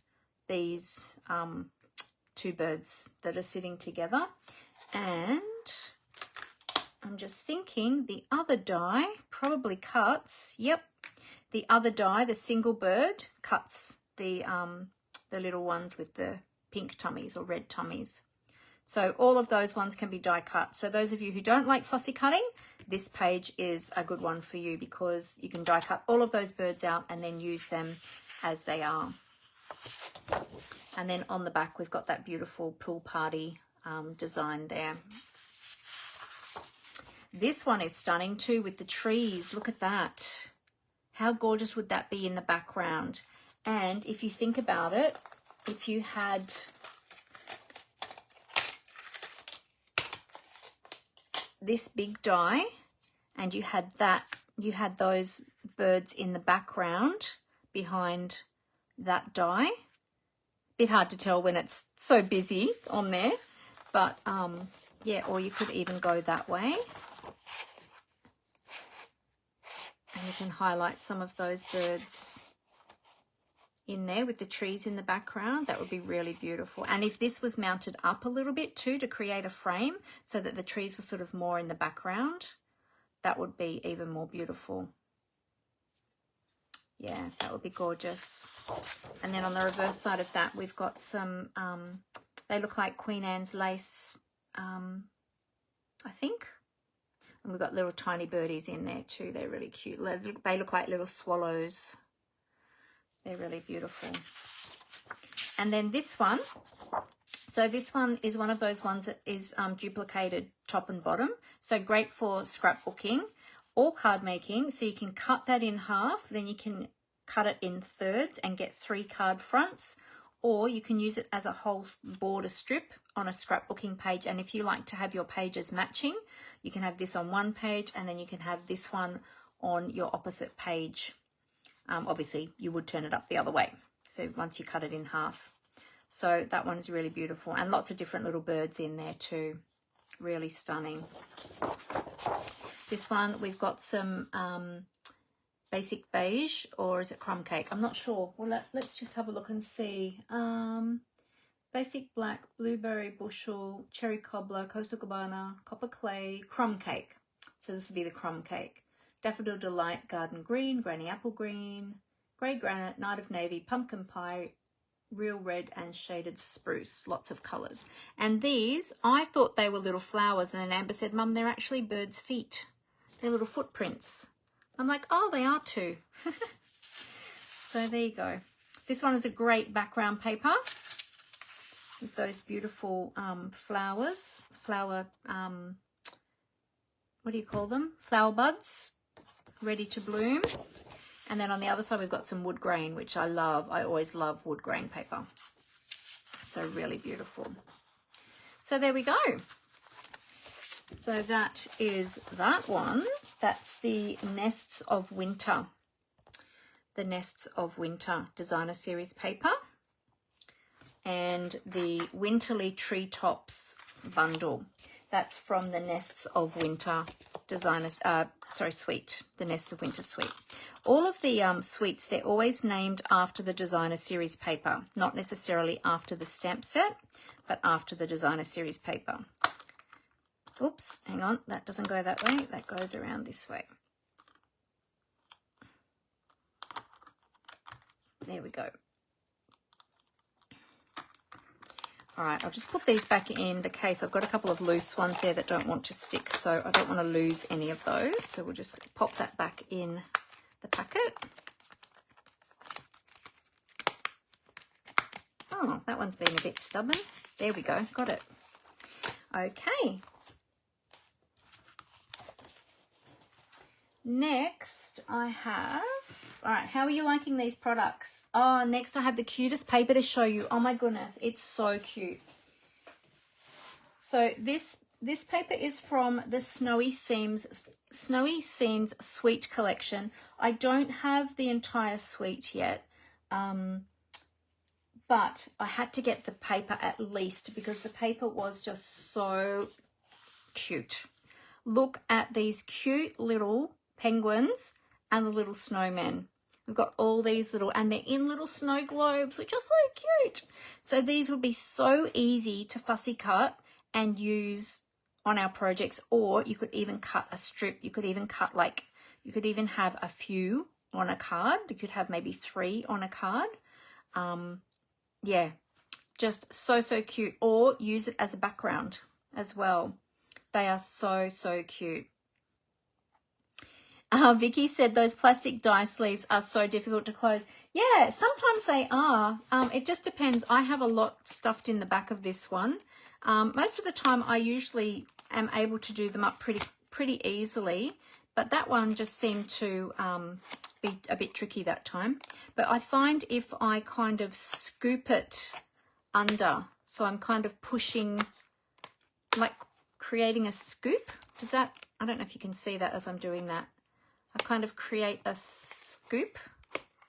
these 2 birds that are sitting together. And I'm just thinking the other die probably cuts, yep, the other die, the single bird, cuts the little ones with the pink tummies or red tummies. So all of those ones can be die cut. So those of you who don't like fussy cutting, this page is a good one for you, because you can die cut all of those birds out and then use them as they are. And then on the back, we've got that beautiful pool party design there. This one is stunning too, with the trees. Look at that. How gorgeous would that be in the background? And if you think about it, if you had this big die and you had those birds in the background behind that die, bit hard to tell when it's so busy on there, but yeah, or you could even go that way and you can highlight some of those birds in there with the trees in the background. That would be really beautiful. And if this was mounted up a little bit too, to create a frame so that the trees were sort of more in the background, that would be even more beautiful. Yeah, that would be gorgeous. And then on the reverse side of that, we've got some, they look like Queen Anne's lace, I think. And we've got little tiny birdies in there too. They're really cute. They look like little swallows. They're really beautiful. And then this one. So this one is one of those ones that is duplicated top and bottom. So great for scrapbooking or card making. So you can cut that in half. Then you can cut it in thirds and get 3 card fronts. Or you can use it as a whole border strip on a scrapbooking page. And if you like to have your pages matching, you can have this on one page and then you can have this one on your opposite page. Obviously, you would turn it up the other way. So once you cut it in half. So that one is really beautiful. And lots of different little birds in there too. Really stunning. This one, we've got some basic beige, or is it crumb cake? I'm not sure. Well, let's just have a look and see. Basic black, blueberry bushel, cherry cobbler, coastal cabana, copper clay, crumb cake. So this would be the crumb cake. Daffodil delight, garden green, granny apple green, grey granite, night of navy, pumpkin pie, real red and shaded spruce. Lots of colours. And these, I thought they were little flowers, and then Amber said, Mum, they're actually birds' feet. They're little footprints. I'm like, oh, they are too. So there you go. This one is a great background paper with those beautiful flowers. Flower, what do you call them? Flower buds ready to bloom. And then on the other side, we've got some wood grain, which I love. I always love wood grain paper. So really beautiful. So there we go. So that is that one. That's the Nests of Winter. The Nests of Winter Designer Series paper. And the Winterly Treetops bundle. That's from the Nests of Winter Designers, Suite. The Nests of Winter Suite. All of the suites, they're always named after the Designer Series paper. Not necessarily after the stamp set, but after the Designer Series paper. Oops, hang on, that doesn't go that way. That goes around this way. There we go. All right, I'll just put these back in the case. I've got a couple of loose ones there that don't want to stick, so I don't want to lose any of those. So we'll just pop that back in the packet. Oh, that one's been a bit stubborn. There we go, got it. Okay. Next, I have, all right, how are you liking these products? Oh, next I have the cutest paper to show you. Oh my goodness, it's so cute. So this paper is from the Snowy Scenes Suite collection. I don't have the entire suite yet, but I had to get the paper at least because the paper was just so cute. Look at these cute little penguins and the little snowmen. We've got all these little, and they're in little snow globes, which are so cute. So these would be so easy to fussy cut and use on our projects, or you could even cut a strip. You could even cut you could even have a few on a card. You could have maybe 3 on a card. Yeah, just so cute. Or use it as a background as well. They are so cute. Vicky said those plastic die sleeves are so difficult to close. Yeah, sometimes they are. It just depends. I have a lot stuffed in the back of this one. Most of the time I usually am able to do them up pretty easily, but that one just seemed to be a bit tricky that time. But I find if I kind of scoop it under, so I'm kind of pushing, like creating a scoop. Does that, I don't know if you can see that as I'm doing that. I kind of create a scoop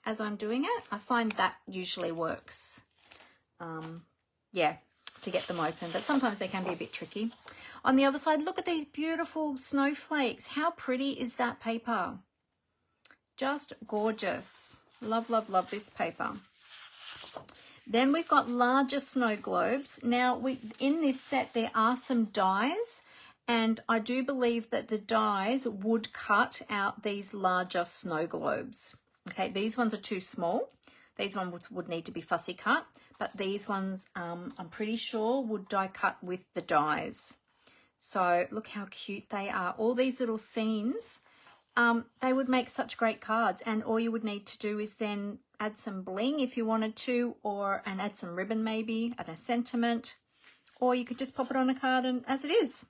as I'm doing it. I find that usually works, yeah, to get them open, but sometimes they can be a bit tricky. On the other side, look at these beautiful snowflakes. How pretty is that paper? Just gorgeous. Love this paper. Then we've got larger snow globes. Now, in this set, there are some dies, and I do believe that the dies would cut out these larger snow globes. Okay, these ones are too small. These ones would need to be fussy cut, but these ones I'm pretty sure would die cut with the dies. So look how cute they are. All these little scenes, they would make such great cards, and all you would need to do is then add some bling if you wanted to, and add some ribbon maybe, and a sentiment, or you could just pop it on a card and as it is.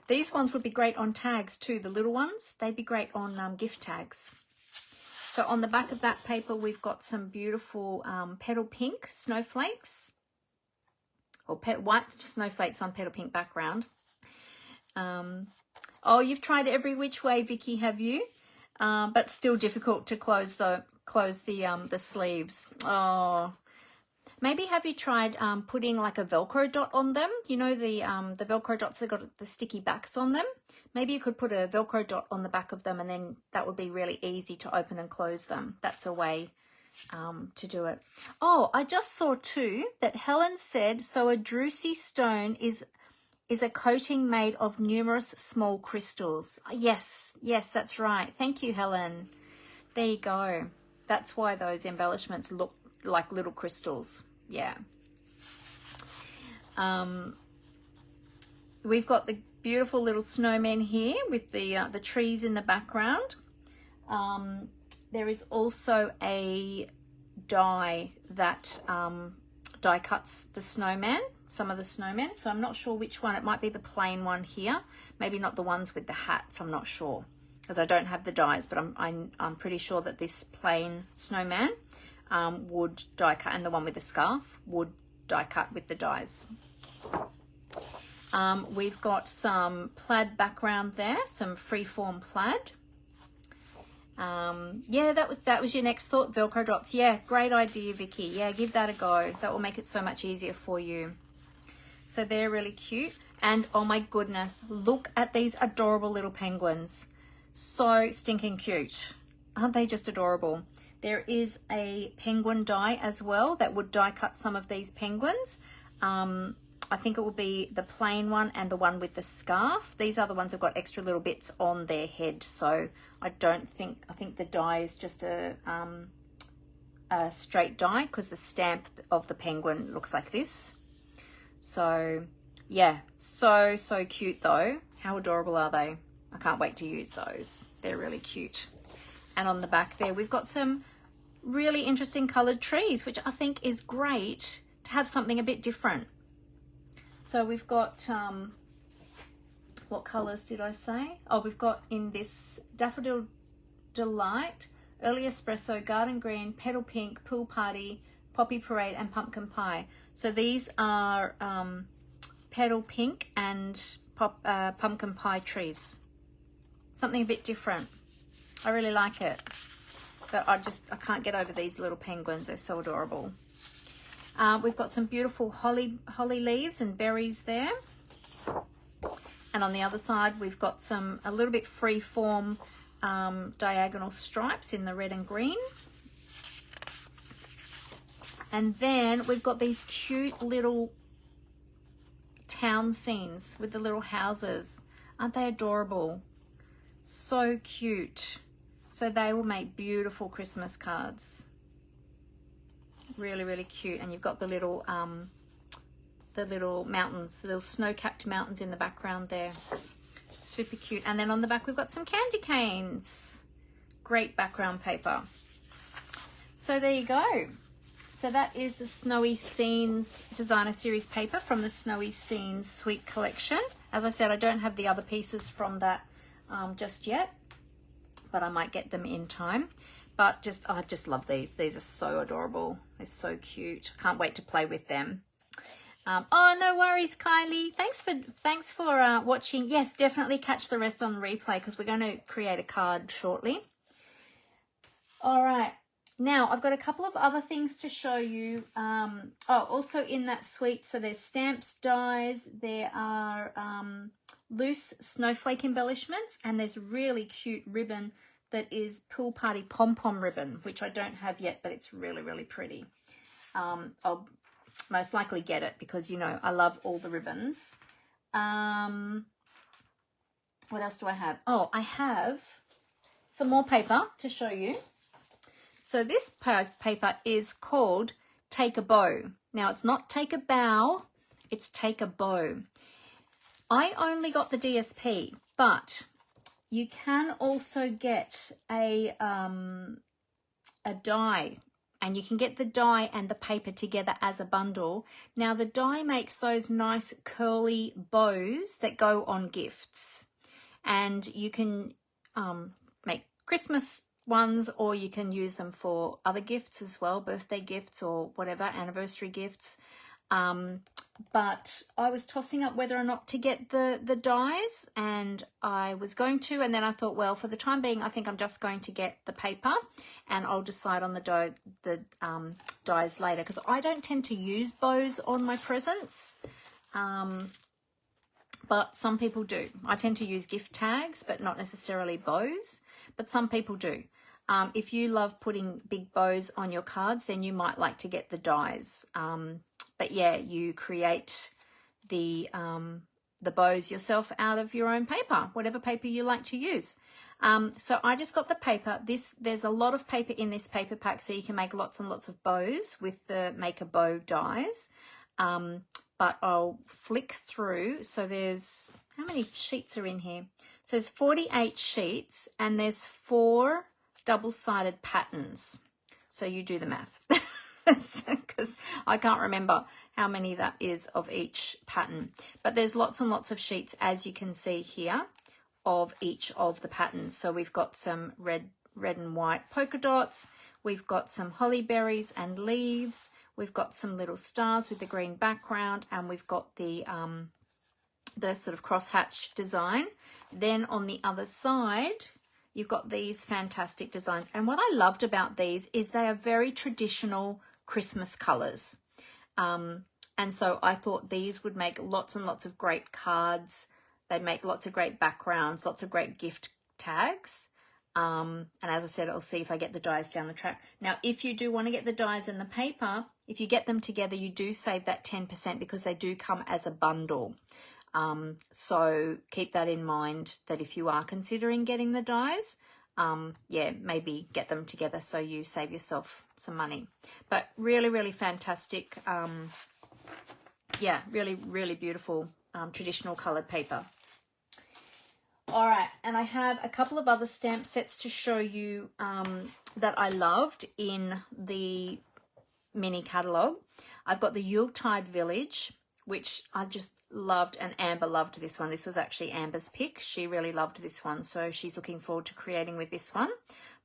These ones would be great on tags too, the little ones. They'd be great on gift tags. So on the back of that paper, we've got some beautiful petal pink snowflakes, or white snowflakes on petal pink background. Oh, you've tried every which way, Vicky, have you? But still difficult to close the sleeves. Oh, maybe have you tried putting like a Velcro dot on them? You know the Velcro dots that got the sticky backs on them. Maybe you could put a Velcro dot on the back of them, and then that would be really easy to open and close them. That's a way to do it. Oh, I just saw too that Helen said, so a drucy stone is a coating made of numerous small crystals. Yes, that's right. Thank you, Helen. There you go. That's why those embellishments look like little crystals. Yeah. We've got the beautiful little snowmen here with the trees in the background. There is also a die that die cuts the snowman, some of the snowmen. So I'm not sure which one. It might be the plain one here. Maybe not the ones with the hats. I'm not sure because I don't have the dies, but I'm pretty sure that this plain snowman would die cut, and the one with the scarf would die cut with the dies. We've got some plaid background there, some freeform plaid. Yeah, that was your next thought, Velcro dots. Yeah, great idea, Vicky. Yeah, give that a go. That will make it so much easier for you. So they're really cute. And oh my goodness, look at these adorable little penguins. So stinking cute. Aren't they just adorable? There is a penguin die as well that would die cut some of these penguins. I think it will be the plain one and the one with the scarf. These are the ones that have got extra little bits on their head. So I think the die is just a straight die because the stamp of the penguin looks like this. So yeah, so cute though. How adorable are they? I can't wait to use those. They're really cute. And on the back there, we've got some really interesting colored trees, which I think is great to have something a bit different. So we've got, what colors did I say? Oh, we've got in this Daffodil Delight, Early Espresso, Garden Green, Petal Pink, Pool Party, Poppy Parade, and Pumpkin Pie. So these are Petal Pink and Pumpkin Pie trees. Something a bit different. I really like it. But I can't get over these little penguins. They're so adorable. We've got some beautiful holly leaves and berries there. And on the other side, we've got a little bit free form diagonal stripes in the red and green. And then we've got these cute little town scenes with the little houses. Aren't they adorable? So cute. So they will make beautiful Christmas cards. Really, really cute. And you've got the little mountains, the little snow-capped mountains in the background there. Super cute. And then on the back, we've got some candy canes. Great background paper. So there you go. So that is the Snowy Scenes Designer Series paper from the Snowy Scenes Suite Collection. As I said, I don't have the other pieces from that just yet, but I might get them in time. But I just love these. These are so adorable. They're so cute. I can't wait to play with them. Oh, no worries, Kylie. Thanks for watching. Yes, definitely catch the rest on the replay because we're going to create a card shortly. All right. Now, I've got a couple of other things to show you. Also in that suite, so there's stamps, dies, there are loose snowflake embellishments, and there's really cute ribbon that is Pool Party pom-pom ribbon, which I don't have yet, but it's really, really pretty. I'll most likely get it because, you know, I love all the ribbons. What else do I have? Oh, I have some more paper to show you. So this paper is called Take a Bow. Now it's not Take a Bow, it's Take a Bow. I only got the DSP, but you can also get a die, and you can get the die and the paper together as a bundle. Now the die makes those nice curly bows that go on gifts, and you can make Christmas ones, or you can use them for other gifts as well, birthday gifts or whatever, anniversary gifts. But I was tossing up whether or not to get the dies, and I was going to, and then I thought, well, for the time being, I think I'm just going to get the paper, and I'll decide on the dies later, because I don't tend to use bows on my presents, but some people do. I tend to use gift tags, but not necessarily bows, but some people do. If you love putting big bows on your cards, then you might like to get the dies. But yeah, you create the bows yourself out of your own paper, whatever paper you like to use. So I just got the paper. There's a lot of paper in this paper pack, so you can make lots and lots of bows with the Make a Bow dies. But I'll flick through. So there's, how many sheets are in here? So there's 48 sheets, and there's 4 double-sided patterns. So you do the math. Because I can't remember how many that is of each pattern, but there's lots and lots of sheets, as you can see here, of each of the patterns. So we've got some red and white polka dots, we've got some holly berries and leaves, we've got some little stars with the green background, and we've got the sort of crosshatch design. Then on the other side, you've got these fantastic designs, and what I loved about these is they are very traditional Christmas colors, and so I thought these would make lots and lots of great cards. They'd make lots of great backgrounds, lots of great gift tags, and as I said, I'll see if I get the dies down the track. Now if you do want to get the dies and the paper, if you get them together, you do save that 10% because they do come as a bundle. So keep that in mind, that if you are considering getting the dies, yeah, maybe get them together so you save yourself some money. But really, really fantastic. Yeah, really, really beautiful traditional colored paper. All right, and I have a couple of other stamp sets to show you that I loved in the mini catalogue. I've got the Yuletide Village, which I just loved, and Amber loved this one. This was actually Amber's pick. She really loved this one, so she's looking forward to creating with this one.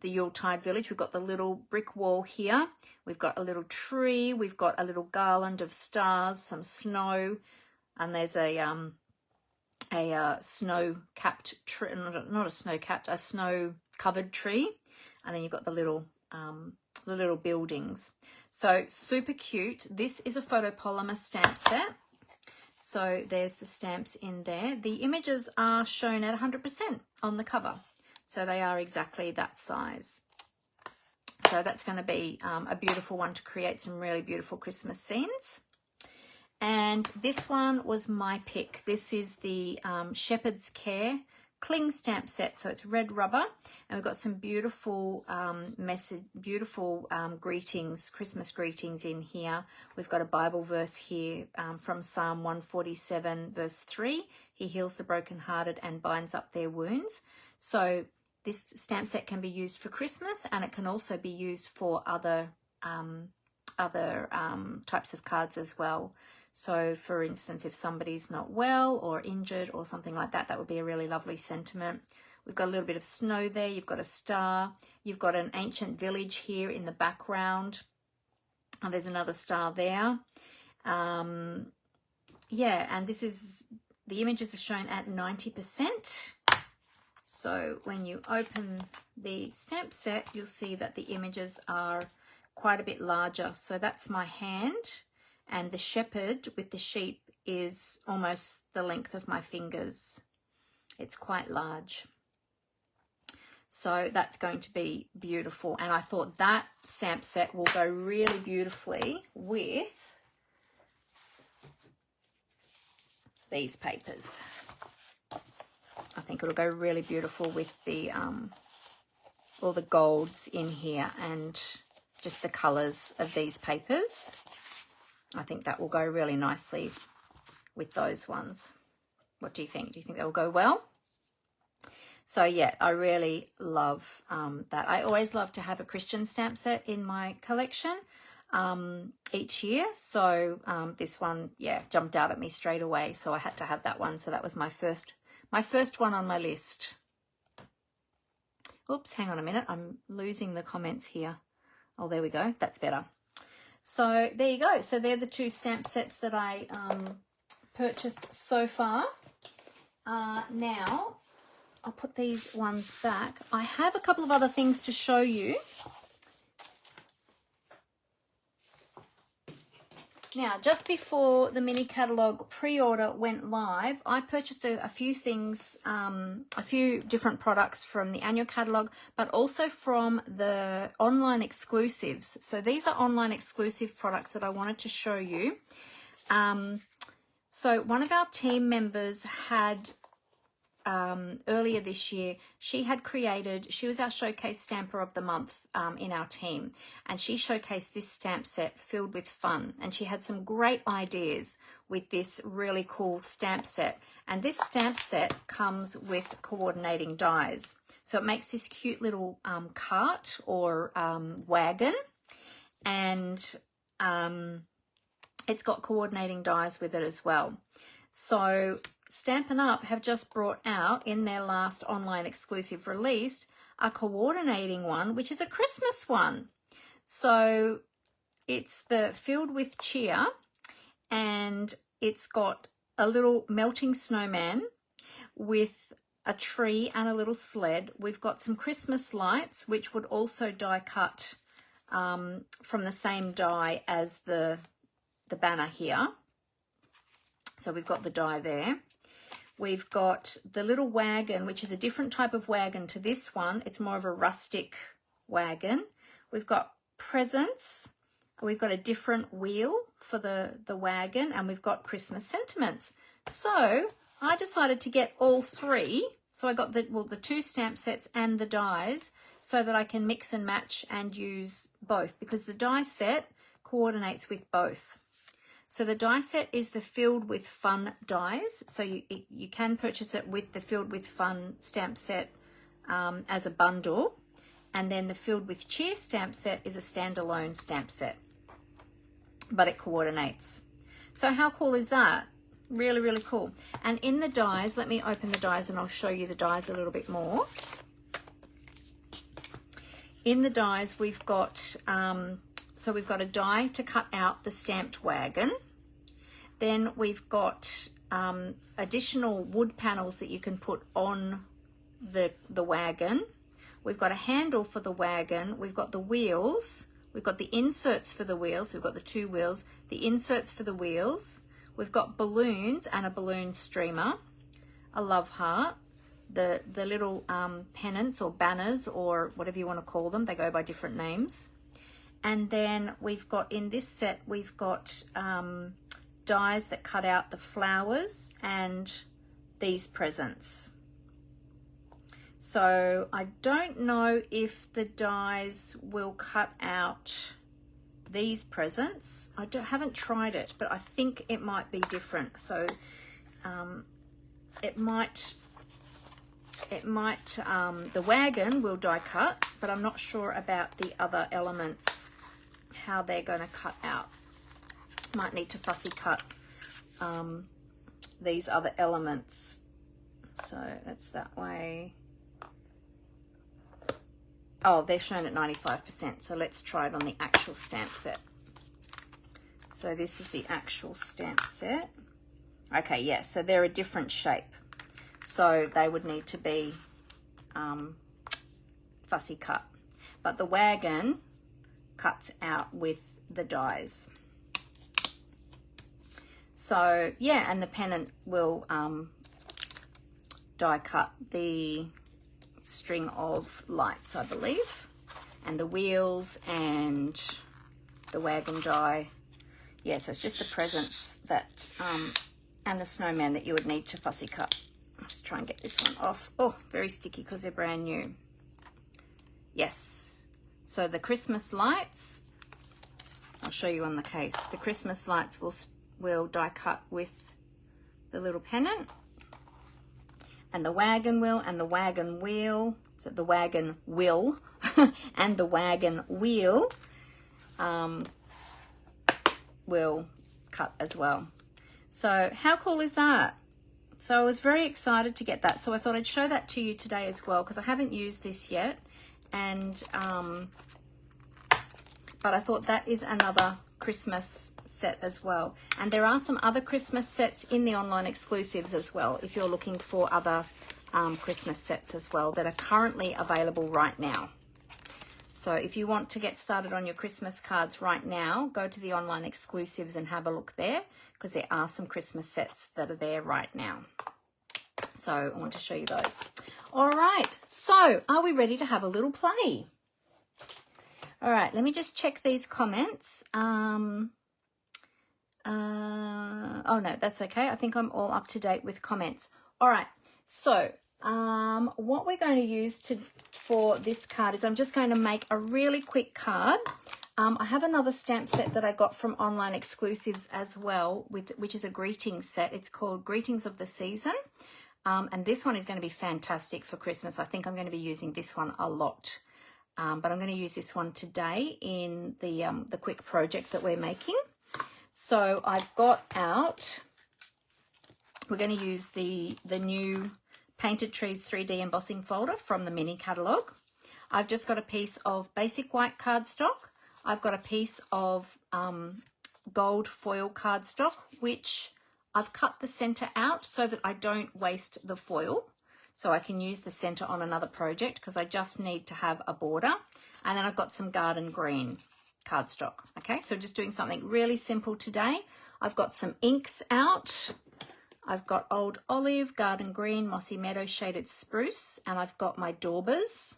The Yuletide Village, we've got the little brick wall here. We've got a little tree. We've got a little garland of stars, some snow, and there's a snow-capped tree, not a snow-capped, a snow-covered tree, and then you've got the little buildings. So super cute. This is a photopolymer stamp set. So there's the stamps in there. The images are shown at 100% on the cover. So they are exactly that size. So that's going to be a beautiful one to create some really beautiful Christmas scenes. And this one was my pick. This is the Shepherd's Care cling stamp set. So it's red rubber, and we've got some beautiful greetings, Christmas greetings in here. We've got a Bible verse here from Psalm 147 verse 3. He heals the brokenhearted and binds up their wounds. So this stamp set can be used for Christmas, and it can also be used for other types of cards as well. So for instance, if somebody's not well or injured or something like that, that would be a really lovely sentiment. We've got a little bit of snow there. You've got a star. You've got an ancient village here in the background. And there's another star there. Yeah, and this is, the images are shown at 90%. So when you open the stamp set, you'll see that the images are quite a bit larger. So that's my hand. And the shepherd with the sheep is almost the length of my fingers. It's quite large. So that's going to be beautiful. And I thought that stamp set will go really beautifully with these papers. I think it'll go really beautiful with the all the golds in here and just the colours of these papers. I think that will go really nicely with those ones. What do you think? Do you think that will go well? So yeah, I really love that. I always love to have a Christian stamp set in my collection each year. So this one, yeah, jumped out at me straight away. So I had to have that one. So that was my first one on my list. Oops, hang on a minute. I'm losing the comments here. Oh, there we go. That's better. So there you go. So they're the two stamp sets that I purchased so far. Now, I'll put these ones back. I have a couple of other things to show you. Now, just before the mini catalogue pre-order went live, I purchased a few things, a few different products from the annual catalogue, but also from the online exclusives. So these are online exclusive products that I wanted to show you. So one of our team members had, earlier this year, she was our showcase stamper of the month in our team, and she showcased this stamp set filled with fun, and she had some great ideas with this really cool stamp set. And this stamp set comes with coordinating dies, so it makes this cute little cart or wagon, and it's got coordinating dies with it as well. So Stampin' Up have just brought out in their last online exclusive release a coordinating one, which is a Christmas one. So it's the Filled with Cheer, and it's got a little melting snowman with a tree and a little sled. We've got some Christmas lights, which would also die cut from the same die as the banner here. So we've got the die there. We've got the little wagon, which is a different type of wagon to this one. It's more of a rustic wagon. We've got presents. We've got a different wheel for the wagon, and we've got Christmas sentiments. So I decided to get all three. So I got the two stamp sets and the dies so that I can mix and match and use both, because the die set coordinates with both. So the die set is the Filled with Fun dies. So you can purchase it with the Filled with Fun stamp set as a bundle. And then the Filled with Cheer stamp set is a standalone stamp set, but it coordinates. So how cool is that? Really, really cool. And in the dies, let me open the dies and I'll show you the dies a little bit more. In the dies, we've got, so we've got a die to cut out the stamped wagon. Then we've got additional wood panels that you can put on the wagon. We've got a handle for the wagon. We've got the wheels. We've got the inserts for the wheels. We've got the two wheels, the inserts for the wheels. We've got balloons and a balloon streamer, a love heart, the little pennants or banners or whatever you want to call them. They go by different names. And then we've got, in this set, we've got dies that cut out the flowers and these presents. So I don't know if the dies will cut out these presents. I haven't tried it, but I think it might be different. So it might the wagon will die cut, but I'm not sure about the other elements, how they're going to cut out. Might need to fussy cut these other elements. So that's that way. Oh, they're shown at 95%. So let's try it on the actual stamp set. So this is the actual stamp set. Okay, yeah, so they're a different shape. So they would need to be fussy cut. But the wagon cuts out with the dies. So yeah, and the pennant will die cut the string of lights, I believe, and the wheels and the wagon die. Yeah, so it's just the presents that and the snowman that you would need to fussy cut. I'll just try and get this one off. Oh, very sticky because they're brand new. Yes. So the Christmas lights, I'll show you on the case. The Christmas lights will die cut with the little pennant. And the wagon wheel and the wagon wheel, so the wagon wheel and the wagon wheel will cut as well. So how cool is that? So I was very excited to get that. So I thought I'd show that to you today as well, because I haven't used this yet. And but I thought that is another Christmas set as well. And there are some other Christmas sets in the online exclusives as well, if you're looking for other Christmas sets as well that are currently available right now. So if you want to get started on your Christmas cards right now, go to the online exclusives and have a look there, because there are some Christmas sets that are there right now. So I want to show you those. All right, so are we ready to have a little play? All right, let me just check these comments. Oh no, that's okay. I think I'm all up to date with comments. All right, so what we're going to use for this card is I'm just going to make a really quick card. I have another stamp set that I got from online exclusives as well, which is a greetings set. It's called Greetings of the Season. And this one is going to be fantastic for Christmas. I think I'm going to be using this one a lot. But I'm going to use this one today in the quick project that we're making. So I've got out, we're going to use the new Painted Trees 3D embossing folder from the Mini Catalogue. I've just got a piece of basic white cardstock. I've got a piece of gold foil cardstock, which I've cut the center out so that I don't waste the foil. So I can use the center on another project because I just need to have a border. And then I've got some garden green cardstock. Okay, so just doing something really simple today. I've got some inks out. I've got Old Olive, Garden Green, Mossy Meadow, Shaded Spruce, and I've got my daubers.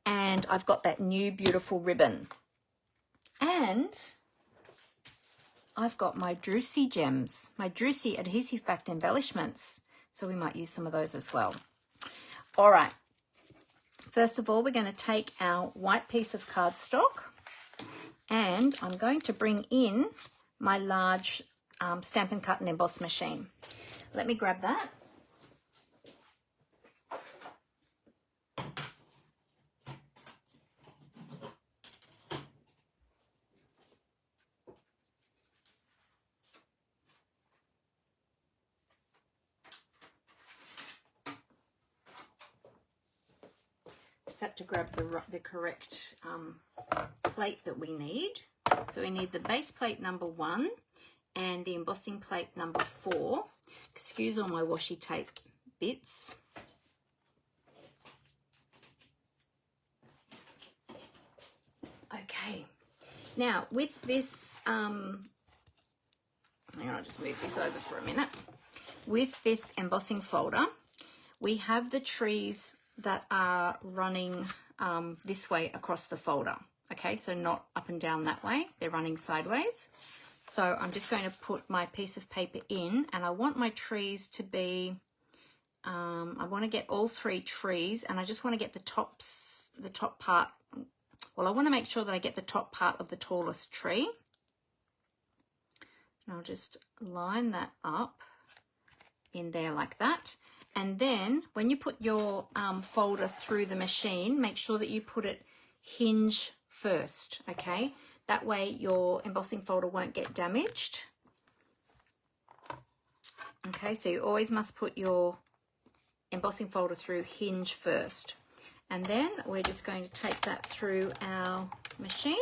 And I've got that new beautiful ribbon. And I've got my Drucy gems, my Drucy adhesive backed embellishments. So we might use some of those as well. All right, first of all, we're going to take our white piece of cardstock and I'm going to bring in my large Stampin' Cut and Emboss machine. Let me grab that. Just have to grab the correct plate that we need. So we need the base plate number 1 and the embossing plate number 4. Excuse all my washi tape bits. Okay, now with this, hang on, I'll just move this over for a minute. With this embossing folder, we have the trees that are running this way across the folder. Okay, so not up and down that way, they're running sideways. So I'm just going to put my piece of paper in and I want my trees to be, I want to get all 3 trees and I just want to get the top part. Well, I want to make sure that I get the top part of the tallest tree. And I'll just line that up in there like that. And then when you put your folder through the machine, make sure that you put it hinge first, okay? That way your embossing folder won't get damaged. Okay, so you always must put your embossing folder through hinge first. And then we're just going to take that through our machine.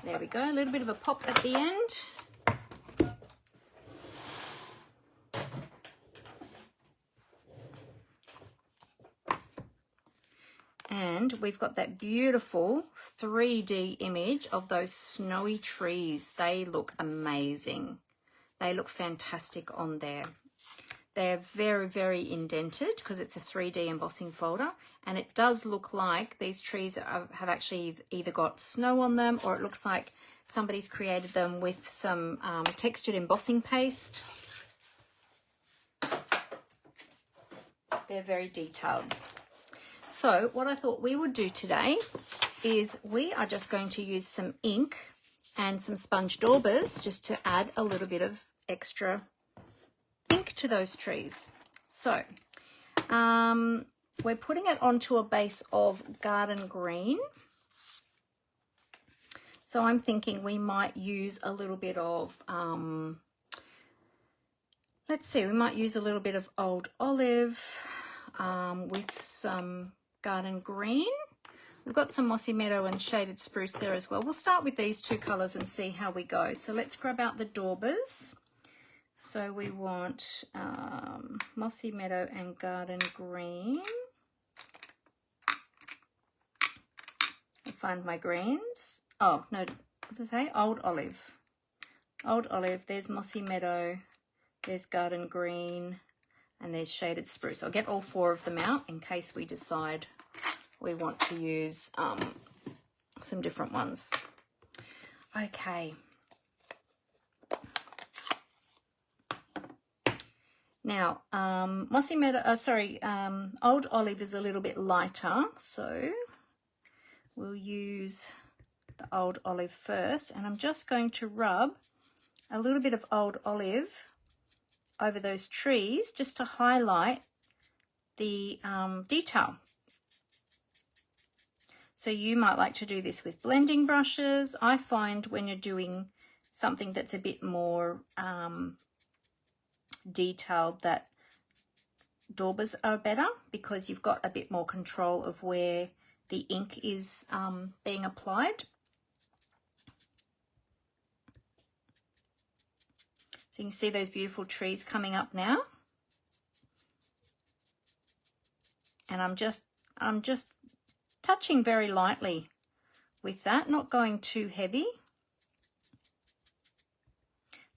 There we go, a little bit of a pop at the end. And we've got that beautiful 3D image of those snowy trees. They look amazing. They look fantastic on there. They're very, very indented because it's a 3D embossing folder. And it does look like these trees have actually either got snow on them or it looks like somebody's created them with some textured embossing paste. They're very detailed. So what I thought we would do today is we are just going to use some ink and some sponge daubers just to add a little bit of extra ink to those trees. So we're putting it onto a base of garden green. So I'm thinking we might use a little bit of, let's see, we might use a little bit of old olive with some garden green. We've got some mossy meadow and shaded spruce there as well. We'll start with these two colours and see how we go. So let's grab out the daubers. So we want mossy meadow and garden green. I'll find my greens. Oh, no, what's it say? Old olive. Old olive, there's mossy meadow, there's garden green, and there's shaded spruce. I'll get all four of them out in case we decide we want to use some different ones. Okay. Now, mossy meadow, old olive is a little bit lighter, so we'll use the old olive first, and I'm just going to rub a little bit of old olive over those trees just to highlight the detail. So you might like to do this with blending brushes. I find when you're doing something that's a bit more detailed that daubers are better because you've got a bit more control of where the ink is being applied. So you can see those beautiful trees coming up now. And I'm just touching very lightly with that, not going too heavy.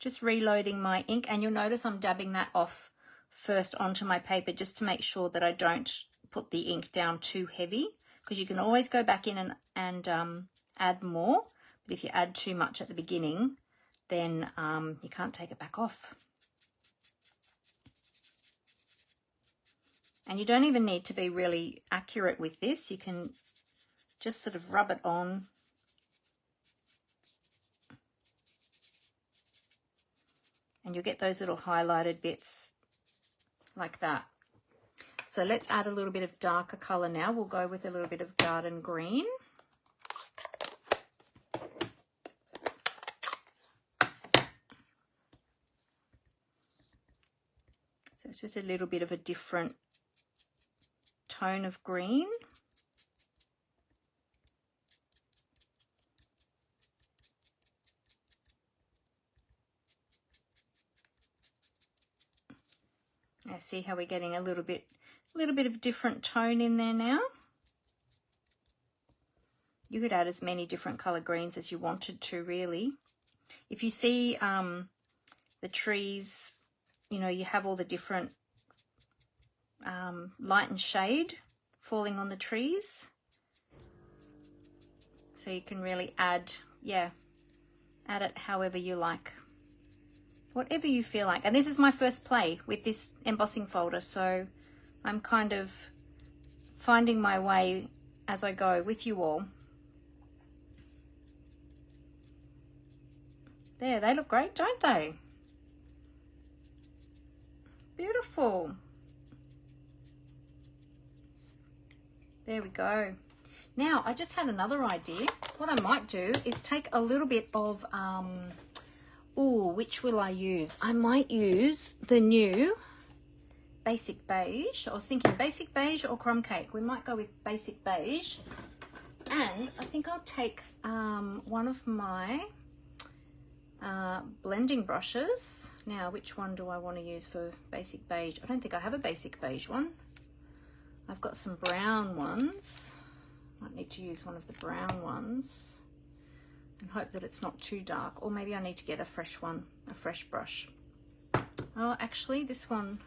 Just reloading my ink, and you'll notice I'm dabbing that off first onto my paper just to make sure that I don't put the ink down too heavy, because you can always go back in and add more, but if you add too much at the beginning, then you can't take it back off. And you don't even need to be really accurate with this. You can just sort of rub it on. And you'll get those little highlighted bits like that. So let's add a little bit of darker colour now. We'll go with a little bit of garden green. So it's just a little bit of a different tone of green. Now see how we're getting a little bit of different tone in there now. You could add as many different colour greens as you wanted to, really. If you see the trees, you know, you have all the different light and shade falling on the trees. So you can really add it however you like. Whatever you feel like. And this is my first play with this embossing folder, so I'm kind of finding my way as I go with you all. There, they look great, don't they? Beautiful. There we go. Now, I just had another idea. What I might do is take a little bit of, which will I use? I might use the new Basic Beige. I was thinking Basic Beige or Crumb Cake. We might go with Basic Beige. And I think I'll take one of my blending brushes. Now, which one do I want to use for Basic Beige? I don't think I have a Basic Beige one. I've got some brown ones. Might need to use one of the brown ones and hope that it's not too dark, or maybe I need to get a fresh one, a fresh brush. Oh, actually this one,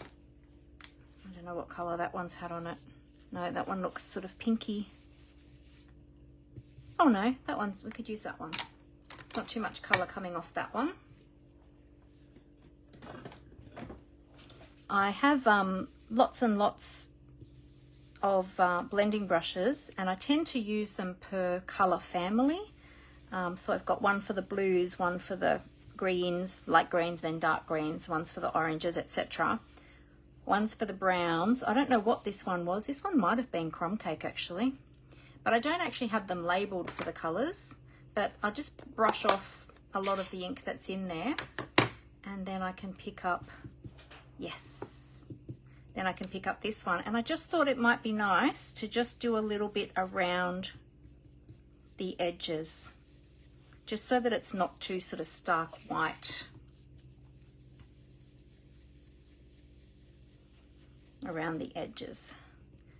I don't know what color that one's had on it. No, that one looks sort of pinky. Oh no, that one's, we could use that one. Not too much color coming off that one. I have lots and lots of blending brushes, and I tend to use them per colour family. So I've got one for the blues, one for the greens, light greens, then dark greens, one's for the oranges, etc. One's for the browns. I don't know what this one was. This one might have been crumb cake actually, but I don't actually have them labelled for the colours, but I'll just brush off a lot of the ink that's in there, and then I can pick up, yes, then I can pick up this one. And I just thought it might be nice to just do a little bit around the edges, just so that it's not too sort of stark white around the edges.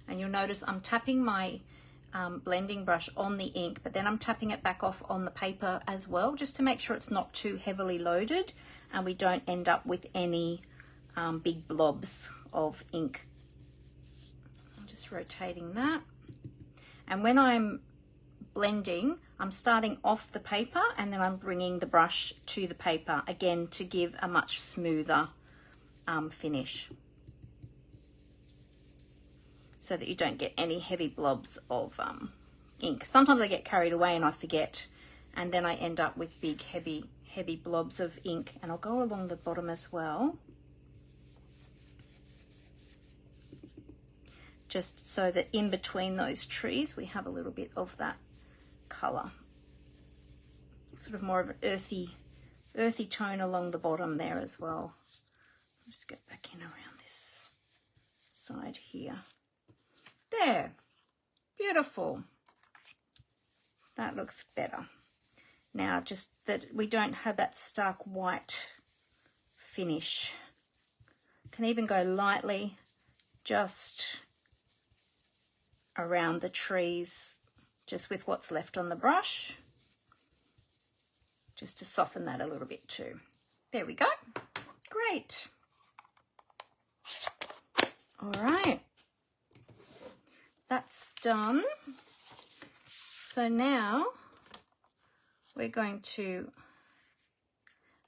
And you'll notice I'm tapping my blending brush on the ink, but then I'm tapping it back off on the paper as well, just to make sure it's not too heavily loaded and we don't end up with any big blobs of ink. I'm just rotating that. And when I'm blending, I'm starting off the paper and then I'm bringing the brush to the paper again to give a much smoother finish, so that you don't get any heavy blobs of ink. Sometimes I get carried away and I forget, and then I end up with big heavy blobs of ink. And I'll go along the bottom as well, just so that in between those trees we have a little bit of that colour, sort of more of an earthy tone along the bottom there as well. I'll just get back in around this side here. There, beautiful. That looks better. Now, just that we don't have that stark white finish. Can even go lightly just around the trees, just with what's left on the brush, just to soften that a little bit too. There we go. Great. All right. That's done. So now we're going to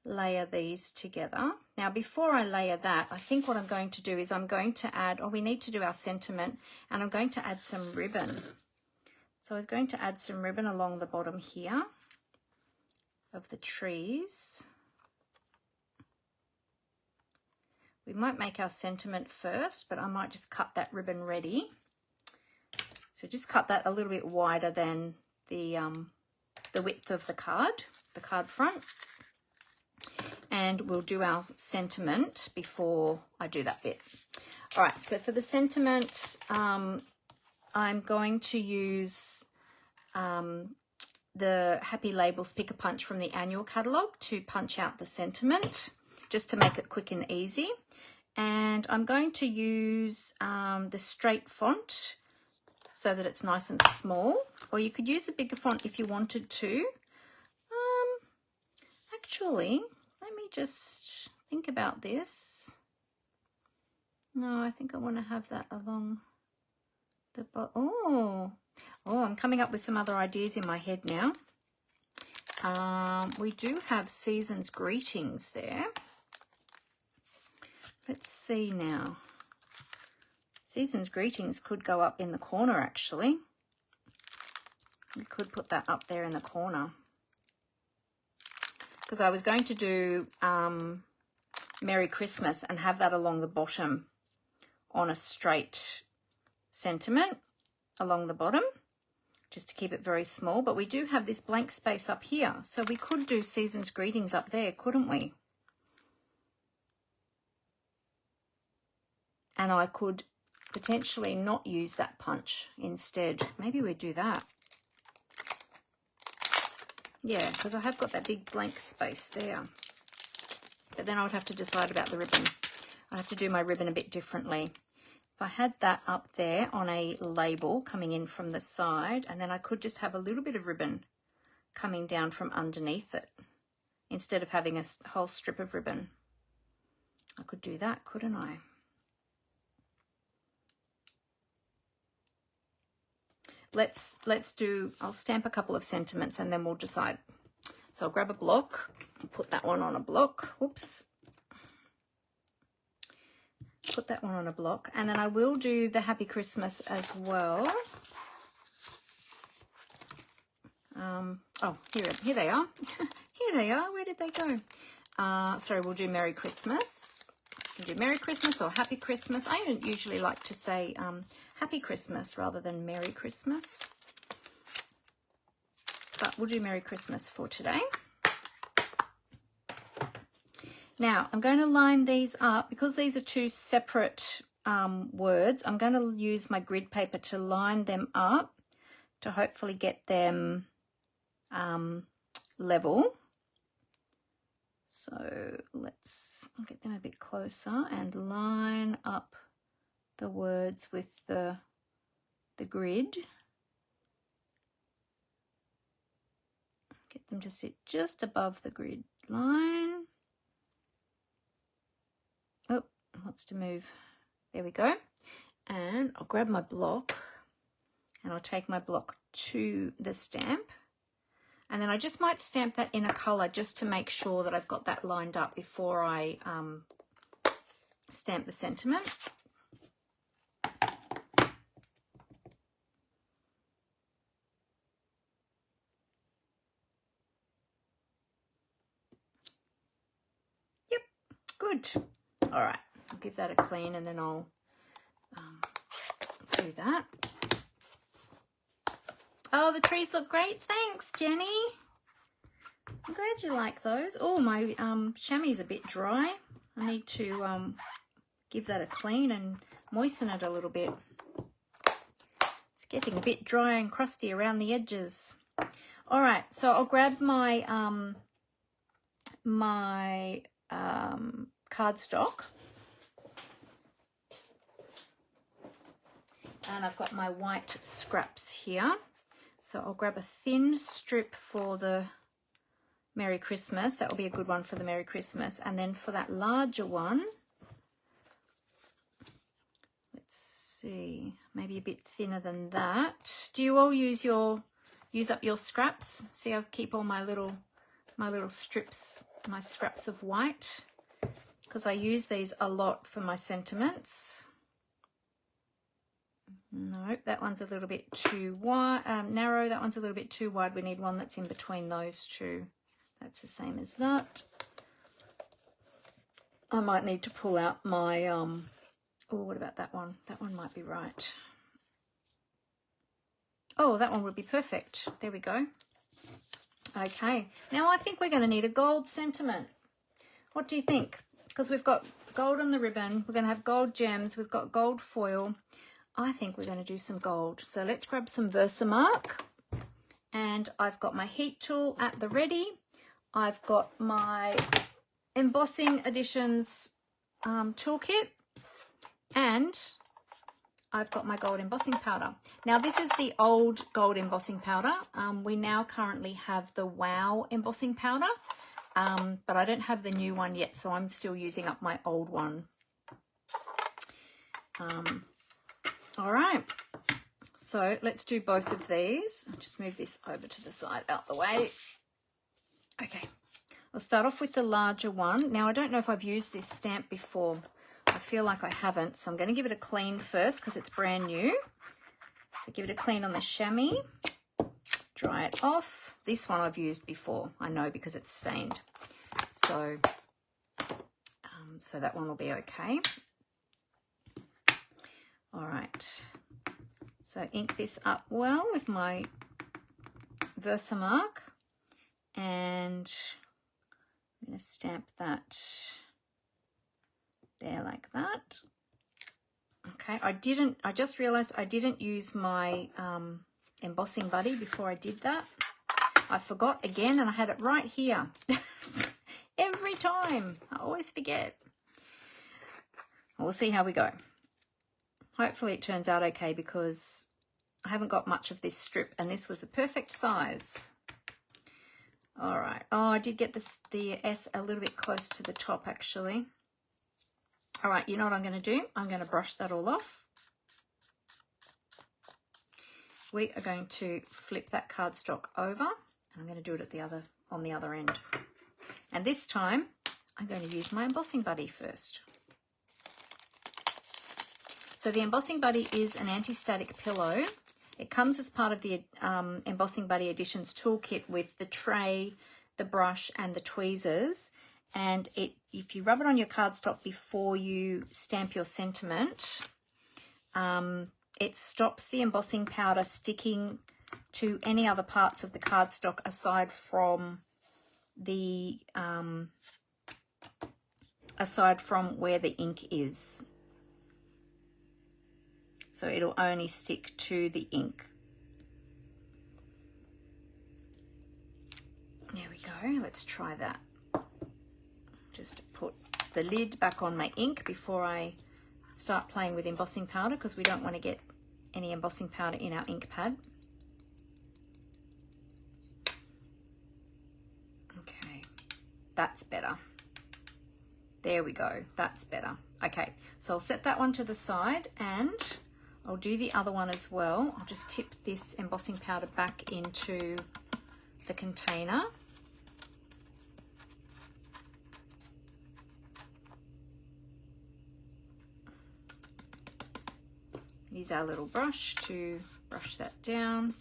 layer these together. Now, before I layer that, I think what I'm going to do is I'm going to add, we need to do our sentiment, and I'm going to add some ribbon. So I was going to add some ribbon along the bottom here of the trees. We might make our sentiment first, but I might just cut that ribbon ready. So just cut that a little bit wider than the width of the card front. And we'll do our sentiment before I do that bit. All right, so for the sentiment, I'm going to use the Happy Labels Pick a Punch from the annual catalogue to punch out the sentiment, just to make it quick and easy. And I'm going to use the straight font so that it's nice and small, or you could use a bigger font if you wanted to. Actually, let me just think about this. No, I think I want to have that along the bottom. Oh, I'm coming up with some other ideas in my head now. We do have Season's Greetings there. Let's see now. Season's Greetings could go up in the corner, actually. We could put that up there in the corner. Because I was going to do Merry Christmas and have that along the bottom on a straight sentiment along the bottom, just to keep it very small. But we do have this blank space up here, so we could do Season's Greetings up there, couldn't we? And I could potentially not use that punch instead. Maybe we do that. Yeah, because I have got that big blank space there. But then I would have to decide about the ribbon. I'd have to do my ribbon a bit differently. If I had that up there on a label coming in from the side, and then I could just have a little bit of ribbon coming down from underneath it, instead of having a whole strip of ribbon. I could do that, couldn't I? Let's do, I'll stamp a couple of sentiments and then we'll decide. So I'll grab a block and put that one on a block. Whoops. put that one on a block. And then I will do the Happy Christmas as well. Oh, here they are. Here they are. Where did they go? Sorry, we'll do Merry Christmas. We'll do Merry Christmas or Happy Christmas. I don't usually like to say Happy Christmas rather than Merry Christmas. But we'll do Merry Christmas for today. Now, I'm going to line these up. Because these are two separate words, I'm going to use my grid paper to line them up to hopefully get them level. So I'll get them a bit closer and line up the words with the grid. Get them to sit just above the grid line. Oh, wants to move. There we go. And I'll grab my block and I'll take my block to the stamp. And then I just might stamp that in a colour just to make sure that I've got that lined up before I stamp the sentiment. Yep, good. All right, I'll give that a clean and then I'll do that. Oh, the trees look great. Thanks, Jenny. I'm glad you like those. Oh, my chamois is a bit dry. I need to give that a clean and moisten it a little bit. It's getting a bit dry and crusty around the edges. All right, so I'll grab my cardstock. And I've got my white scraps here. So I'll grab a thin strip for the Merry Christmas. That will be a good one for the Merry Christmas. And then for that larger one, let's see, maybe a bit thinner than that. Do you all use up your scraps? See, I keep all my little strips, my scraps of white, because I use these a lot for my sentiments. No, that one's a little bit too wide, narrow. That one's a little bit too wide. We need one that's in between those two. That's the same as that. I might need to pull out my, oh, what about that one? That one might be right. Oh, that one would be perfect. There we go. Okay, now I think we're going to need a gold sentiment. What do you think? Because we've got gold on the ribbon. We're going to have gold gems. We've got gold foil. I think we're going to do some gold. So let's grab some Versamark. And I've got my heat tool at the ready. I've got my Embossing Editions toolkit. And I've got my gold embossing powder. Now this is the old gold embossing powder. We now currently have the Wow embossing powder. But I don't have the new one yet. So I'm still using up my old one. All right, so let's do both of these. I'll just move this over to the side, out the way. Okay, I'll start off with the larger one. Now, I don't know if I've used this stamp before. I feel like I haven't, so I'm going to give it a clean first because it's brand new. So give it a clean on the chamois, dry it off. This one I've used before, I know, because it's stained. So, so that one will be okay. All right, so ink this up well with my Versamark, and I'm going to stamp that there like that. Okay, I just realized I didn't use my embossing buddy before I did that. I forgot again, and I had it right here. Every time, I always forget. We'll see how we go. Hopefully it turns out okay because I haven't got much of this strip and this was the perfect size. All right. Oh, I did get the S a little bit close to the top actually. All right, you know what I'm going to do? I'm going to brush that all off. We are going to flip that cardstock over and I'm going to do it at on the other end. And this time I'm going to use my embossing buddy first. So the Embossing Buddy is an anti-static pillow. It comes as part of the Embossing Buddy Editions toolkit with the tray, the brush and the tweezers. And if you rub it on your cardstock before you stamp your sentiment, it stops the embossing powder sticking to any other parts of the cardstock aside from the where the ink is. So it'll only stick to the ink. There we go. Let's try that. Just to put the lid back on my ink before I start playing with embossing powder, because we don't want to get any embossing powder in our ink pad. Okay, that's better. There we go, that's better. Okay, so I'll set that one to the side and I'll do the other one as well. I'll just tip this embossing powder back into the container. Use our little brush to brush that down.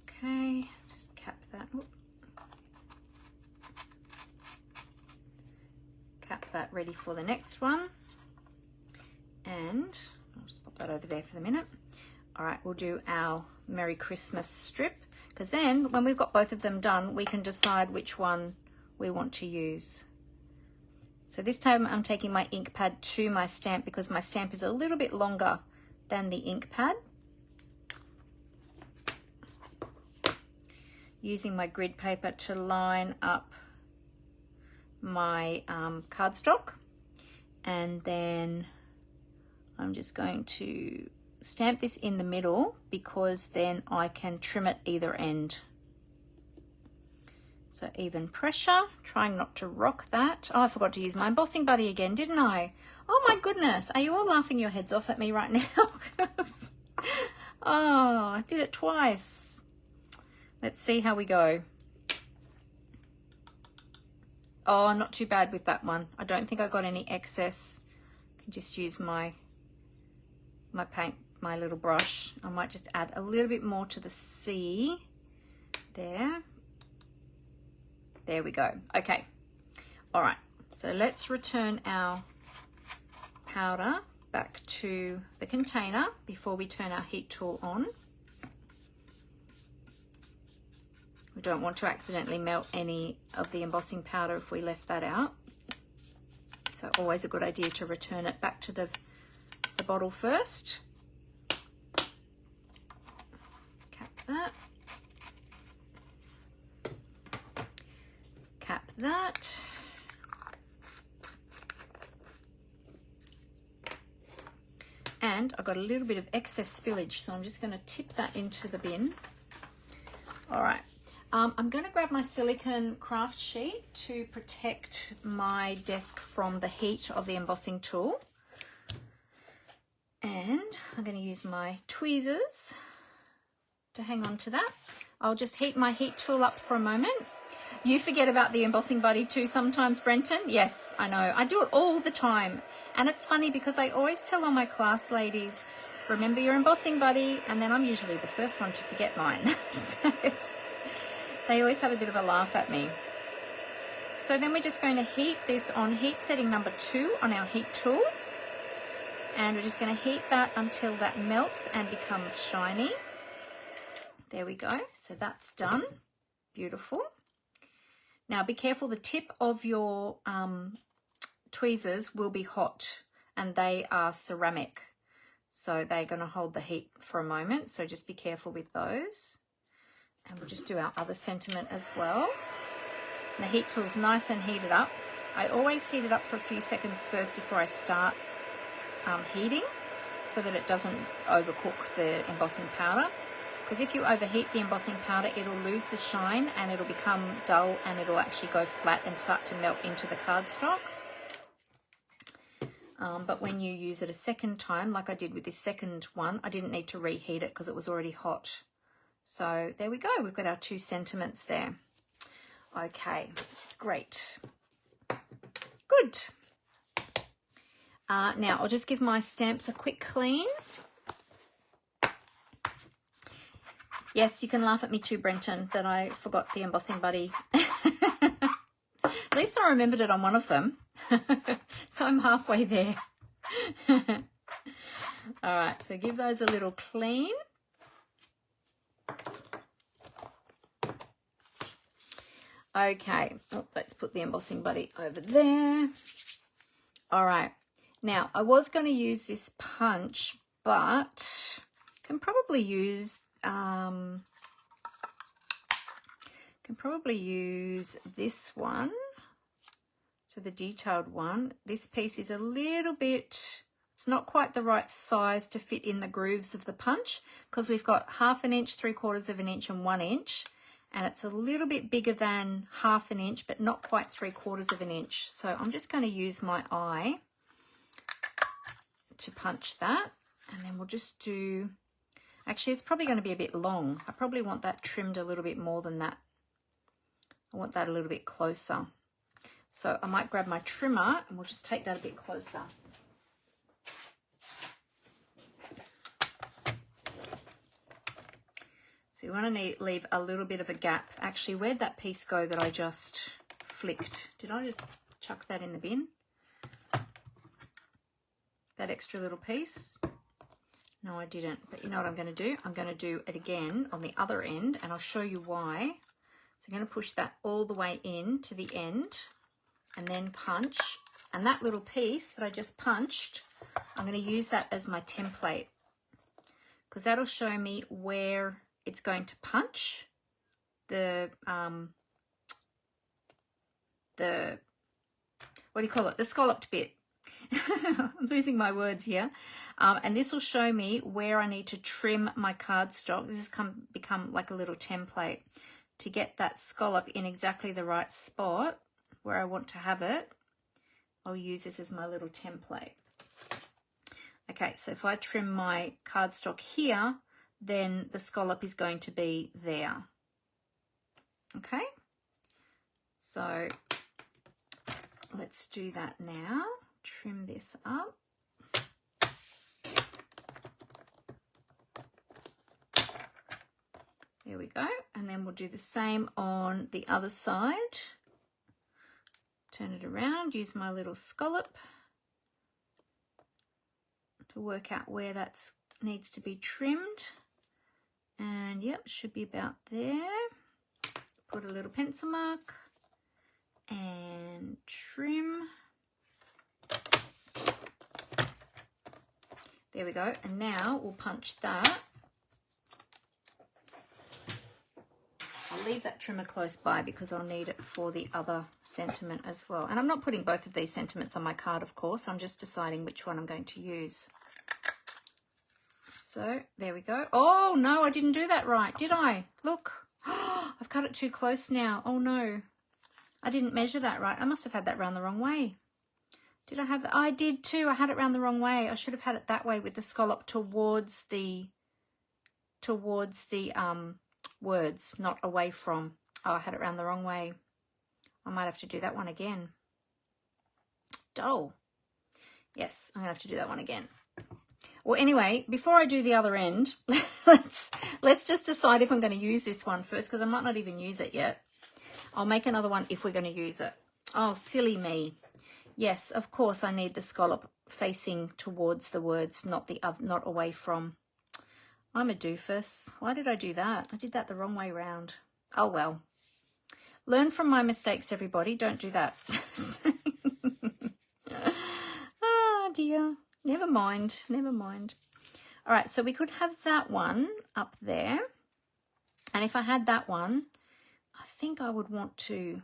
Okay, just cap that. Cap that ready for the next one. And I'll just pop that over there for the minute. All right, we'll do our Merry Christmas strip, because then when we've got both of them done, we can decide which one we want to use. So this time I'm taking my ink pad to my stamp because my stamp is a little bit longer than the ink pad. Using my grid paper to line up my cardstock, and then I'm just going to stamp this in the middle because then I can trim it either end. So even pressure, trying not to rock that. Oh, I forgot to use my Embossing Buddy again, didn't I? Oh my goodness, are you all laughing your heads off at me right now? Oh, I did it twice. Let's see how we go. Oh, not too bad with that one. I don't think I got any excess. I can just use my paint, my little brush. I might just add a little bit more to the C there. There we go. Okay. All right. So let's return our powder back to the container before we turn our heat tool on. We don't want to accidentally melt any of the embossing powder if we left that out. So always a good idea to return it back to the bottle first. Cap that. Cap that. And I've got a little bit of excess spillage, so I'm just going to tip that into the bin. All right. I'm going to grab my silicone craft sheet to protect my desk from the heat of the embossing tool. And I'm going to use my tweezers to hang on to that. I'll just heat my heat tool up for a moment. You forget about the Embossing Buddy too sometimes, Brenton. Yes, I know. I do it all the time. And it's funny because I always tell all my class ladies, remember your Embossing Buddy, and then I'm usually the first one to forget mine. So they always have a bit of a laugh at me. So then we're just going to heat this on heat setting number 2 on our heat tool. And we're just going to heat that until that melts and becomes shiny. There we go. So that's done. Beautiful. Now be careful, the tip of your tweezers will be hot and they are ceramic. So they're going to hold the heat for a moment. So just be careful with those. And we'll just do our other sentiment as well. And the heat tool's nice and heated up. I always heat it up for a few seconds first before I start heating, so that it doesn't overcook the embossing powder. Because if you overheat the embossing powder, it'll lose the shine and it'll become dull and it'll actually go flat and start to melt into the cardstock. But when you use it a second time, like I did with this second one, I didn't need to reheat it because it was already hot. So there we go, we've got our 2 sentiments there. Okay, great. good. Now I'll just give my stamps a quick clean. Yes, you can laugh at me too, Brenton, that I forgot the embossing buddy. At least I remembered it on one of them. So I'm halfway there. All right, so give those a little clean. Okay, oh, let's put the embossing buddy over there. All right, now I was going to use this punch, but can probably use this one. So the detailed one. This piece is a little bit, it's not quite the right size to fit in the grooves of the punch, because we've got 1/2 inch, 3/4 of an inch and 1 inch. And it's a little bit bigger than 1/2 inch, but not quite 3/4 of an inch. So I'm just going to use my eye to punch that. And then we'll just do, actually it's probably going to be a bit long. I probably want that trimmed a little bit more than that. I want that a little bit closer. So I might grab my trimmer and we'll just take that a bit closer. So you want to leave a little bit of a gap. Actually, where'd that piece go that I just flicked? Did I just chuck that in the bin? That extra little piece? No, I didn't. But you know what I'm going to do? I'm going to do it again on the other end, and I'll show you why. So I'm going to push that all the way in to the end and then punch. And that little piece that I just punched, I'm going to use that as my template, because that'll show me where it's going to punch the what do you call it? The scalloped bit. I'm losing my words here. And this will show me where I need to trim my cardstock. This has become like a little template to get that scallop in exactly the right spot where I want to have it. I'll use this as my little template. Okay, so if I trim my cardstock here, then the scallop is going to be there. Okay, so let's do that now. Trim this up. There we go. And then we'll do the same on the other side. Turn it around, use my little scallop to work out where that needs to be trimmed. And yep, should be about there. Put a little pencil mark and trim. There we go. And now we'll punch that. I'll leave that trimmer close by because I'll need it for the other sentiment as well. And I'm not putting both of these sentiments on my card, of course. I'm just deciding which one I'm going to use. So there we go. Oh no, I didn't do that right, did I? Look, I've cut it too close now. Oh no, I didn't measure that right. I must have had that round the wrong way. Did I have that? I did too. I had it round the wrong way. I should have had it that way with the scallop towards the words, not away from. Oh, I had it round the wrong way. I might have to do that one again. Dull. Yes, I'm gonna have to do that one again. Well, anyway, before I do the other end, let's just decide if I'm going to use this one first, because I might not even use it yet. I'll make another one if we're going to use it. Oh, silly me. Yes, of course I need the scallop facing towards the words, not away from. I'm a doofus. Why did I do that? I did that the wrong way round. Oh well. Learn from my mistakes, everybody. Don't do that. Oh dear. Never mind. Never mind. All right, so we could have that one up there. And if I had that one, I think I would want to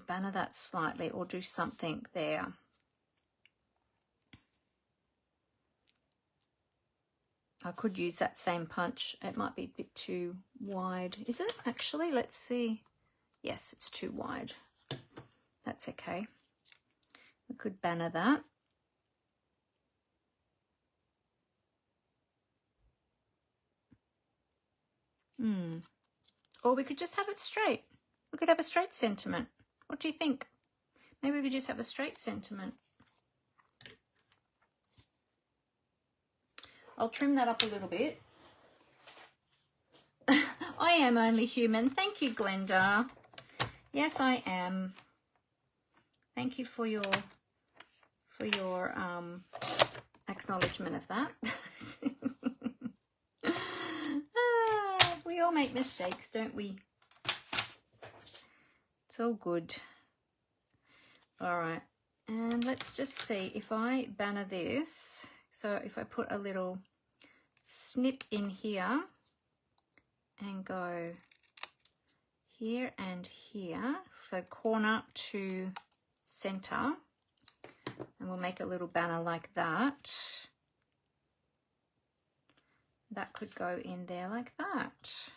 banner that slightly or do something there. I could use that same punch. It might be a bit too wide. Is it actually? Let's see. Yes, it's too wide. That's okay. We could banner that. Or we could just have it straight. We could have a straight sentiment. What do you think? Maybe we could just have a straight sentiment. I'll trim that up a little bit. I am only human. Thank you, Glenda. Yes, I am. Thank you for your acknowledgement of that. We all make mistakes, don't we? It's all good. All right, and let's just see if I banner this. So if I put a little snip in here and go here and here, so corner to center, and we'll make a little banner like that. That could go in there like that.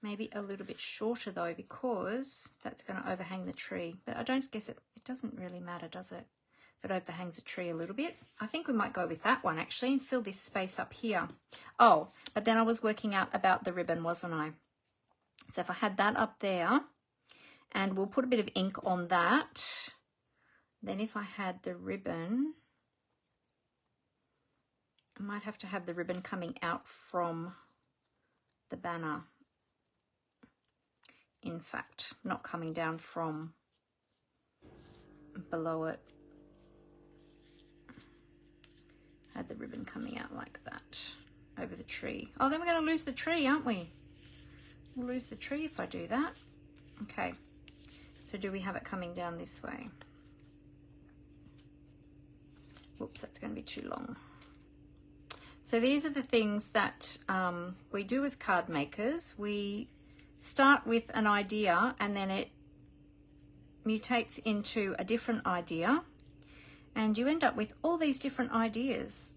Maybe a little bit shorter though, because that's going to overhang the tree. But I don't guess it doesn't really matter, does it? If it overhangs a tree a little bit. I think we might go with that one actually and fill this space up here. Oh, but then I was working out about the ribbon, wasn't I? So if I had that up there, and we'll put a bit of ink on that. Then if I had the ribbon, I might have to have the ribbon coming out from the banner. In fact, not coming down from below it. Had the ribbon coming out like that over the tree. Oh, then we're going to lose the tree, aren't we? We'll lose the tree if I do that. Okay, so do we have it coming down this way? Whoops, that's going to be too long. So these are the things that we do as card makers. We start with an idea and then it mutates into a different idea. And you end up with all these different ideas.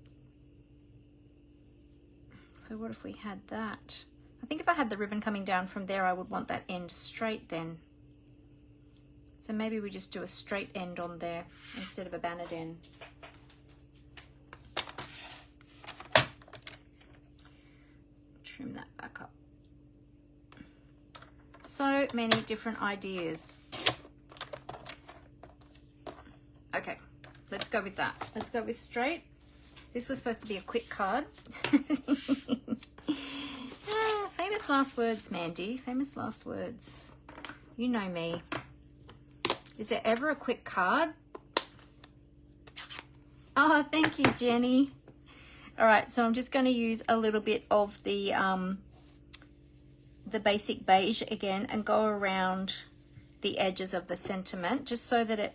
So what if we had that? I think if I had the ribbon coming down from there, I would want that end straight then. So maybe we just do a straight end on there instead of a bannered end. Trim that back up. So many different ideas. Okay. Let's go with that. Let's go with straight. This was supposed to be a quick card. Famous last words, Mandy. Famous last words. You know me. Is there ever a quick card? Oh, thank you, Jenny. All right, so I'm just going to use a little bit of the basic beige again and go around the edges of the sentiment just so that it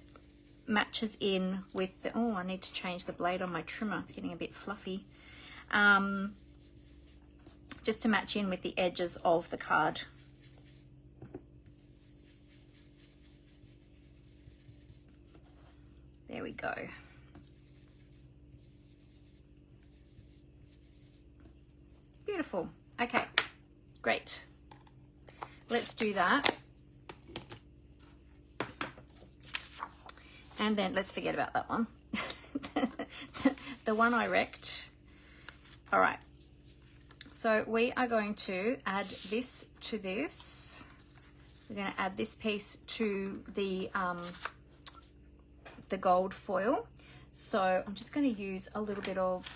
matches in with the, oh, I need to change the blade on my trimmer. It's getting a bit fluffy. Just to match in with the edges of the card. There we go. Beautiful. Okay, great. Let's do that. And then let's forget about that one. The one I wrecked. All right. So we are going to add this to this. We're going to add this piece to the gold foil. So I'm just going to use a little bit of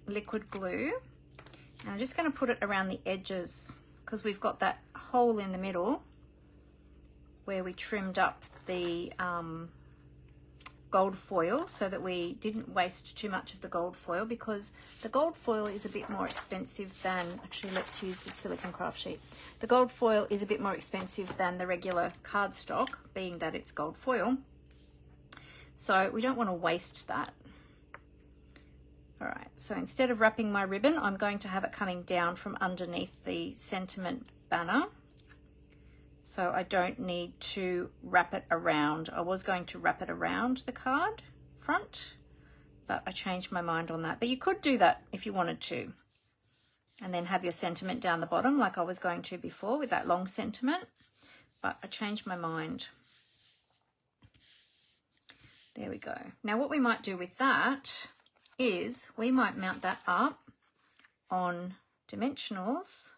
liquid glue. And I'm just going to put it around the edges because we've got that hole in the middle where we trimmed up the gold foil so that we didn't waste too much of the gold foil, because the gold foil is a bit more expensive than, actually let's use the silicone craft sheet. The gold foil is a bit more expensive than the regular cardstock, being that it's gold foil. So we don't want to waste that. All right, so instead of wrapping my ribbon, I'm going to have it coming down from underneath the sentiment banner. So I don't need to wrap it around. I was going to wrap it around the card front, but I changed my mind on that. But you could do that if you wanted to. And then have your sentiment down the bottom like I was going to before with that long sentiment. But I changed my mind. There we go. Now what we might do with that is we might mount that up on dimensionals.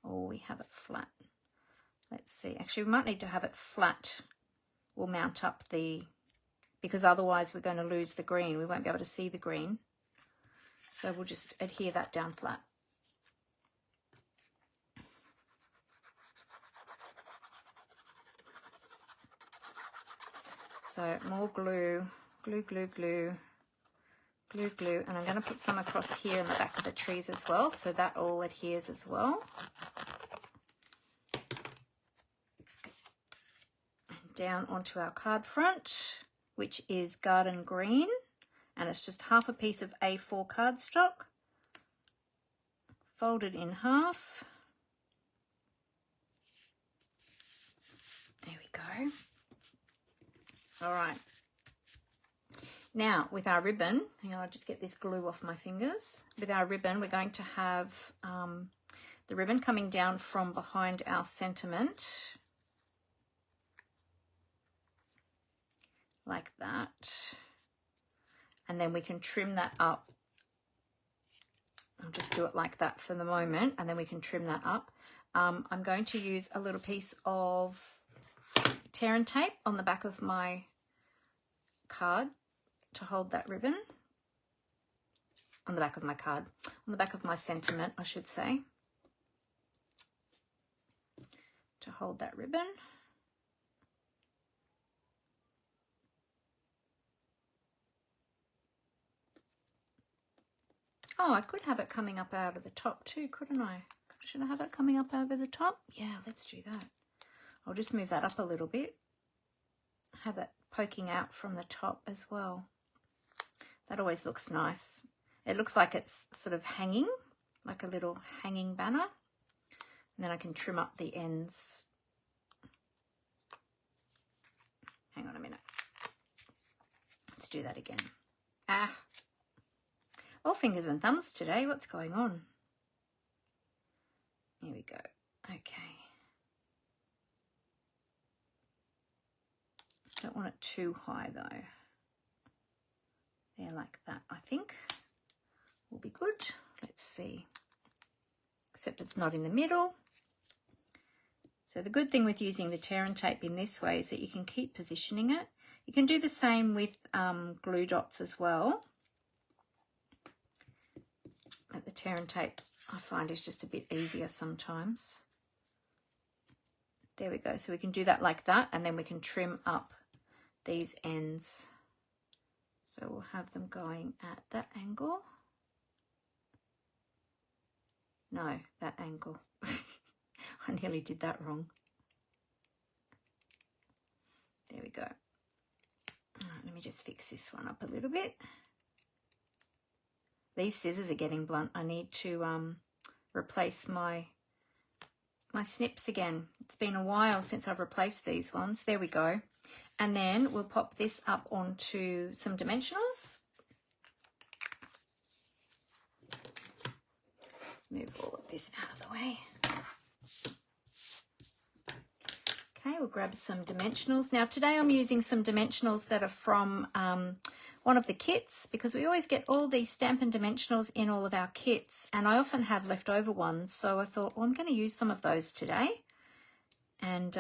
Oh, we have it flat. let's see. Actually, we might need to have it flat. We'll mount up the, because otherwise we're going to lose the green. We won't be able to see the green. So we'll just adhere that down flat. So more glue, glue, glue, glue, glue, glue. And I'm going to put some across here in the back of the trees as well, so that all adheres as well. And down onto our card front, which is garden green. And it's just half a piece of A4 cardstock, folded in half. There we go. All right. Now with our ribbon, hang on, I'll just get this glue off my fingers. With our ribbon, we're going to have the ribbon coming down from behind our sentiment, like that. And then we can trim that up. I'll just do it like that for the moment, and then we can trim that up. I'm going to use a little piece of tear and tape on the back of my card to hold that ribbon. On the back of my card, on the back of my sentiment, I should say, to hold that ribbon. Oh, I could have it coming up out of the top too, couldn't I? Should I have it coming up over the top? Yeah, let's do that. I'll just move that up a little bit. Have it poking out from the top as well. That always looks nice. It looks like it's sort of hanging, like a little hanging banner. And then I can trim up the ends. Hang on a minute. Let's do that again. Ah. All fingers and thumbs today. What's going on? Here we go. Okay. Don't want it too high though. There, like that, I think will be good. Let's see. Except it's not in the middle. So the good thing with using the tear and tape in this way is that you can keep positioning it. You can do the same with glue dots as well. But the tear and tape, I find, is just a bit easier sometimes. There we go. So we can do that like that, and then we can trim up these ends. So we'll have them going at that angle. No, that angle. I nearly did that wrong. There we go. All right, let me just fix this one up a little bit. These scissors are getting blunt. I need to replace my snips again. It's been a while since I've replaced these ones. There we go. And then we'll pop this up onto some dimensionals. Let's move all of this out of the way. Okay, we'll grab some dimensionals. Now today I'm using some dimensionals that are from one of the kits, because we always get all these Stampin' dimensionals in all of our kits, and I often have leftover ones, so I thought, well, I'm going to use some of those today and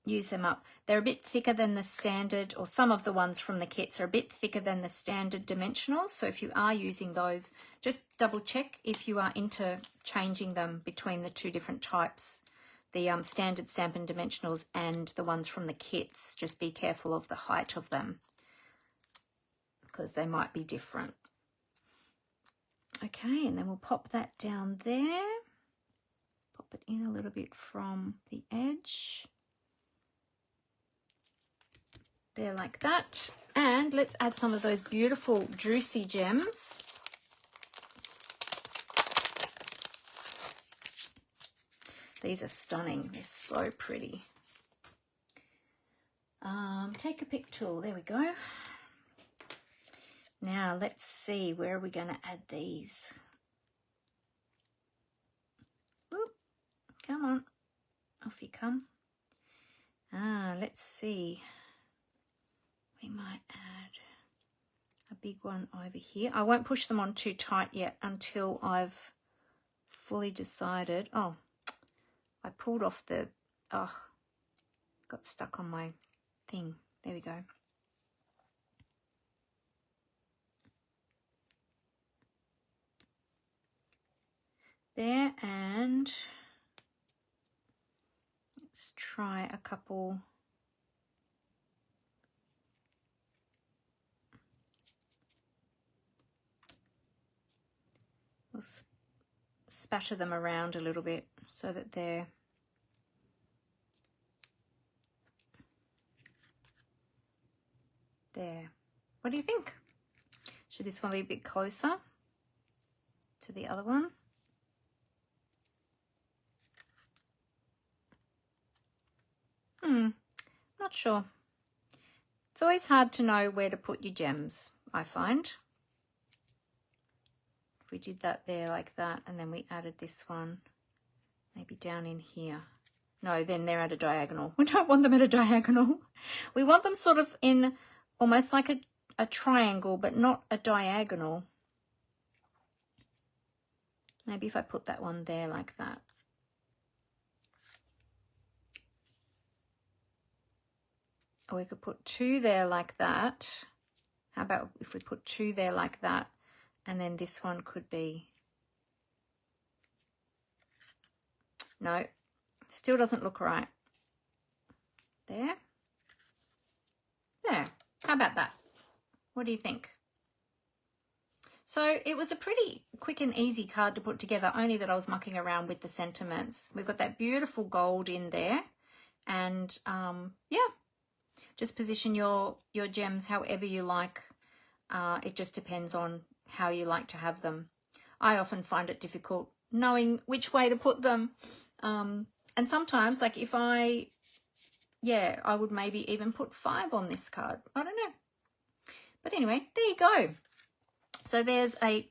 use them up. They're a bit thicker than the standard, or some of the ones from the kits are a bit thicker than the standard dimensionals, so if you are using those, just double check if you are interchanging them between the two different types, the standard Stampin' dimensionals and the ones from the kits. Just be careful of the height of them, because they might be different. Okay, and then we'll pop that down there. Pop it in a little bit from the edge. There, like that. And let's add some of those beautiful Juicy gems. These are stunning. They're so pretty. Take a pick tool. There we go. Now let's see, where are we going to add these? Whoop, come on, off you come. Let's see. We might add a big one over here. I won't push them on too tight yet until I've fully decided. Oh, I pulled off the, oh, got stuck on my thing. There we go. There, and let's try a couple. We'll spatter them around a little bit so that they're there. What do you think? Should this one be a bit closer to the other one? Not sure. It's always hard to know where to put your gems, I find. If we did that there like that, and then we added this one maybe down in here. No, then they're at a diagonal. We don't want them at a diagonal. We want them sort of in almost like a triangle, but not a diagonal. Maybe if I put that one there like that. Or we could put two there like that. How about if we put two there like that, and then this one could be, no, still doesn't look right. There. Yeah, how about that? What do you think? So it was a pretty quick and easy card to put together, only that I was mucking around with the sentiments. We've got that beautiful gold in there, and yeah, just position your gems however you like. It just depends on how you like to have them. I often find it difficult knowing which way to put them. And sometimes, like if I would maybe even put 5 on this card. I don't know. But anyway, there you go. So there's a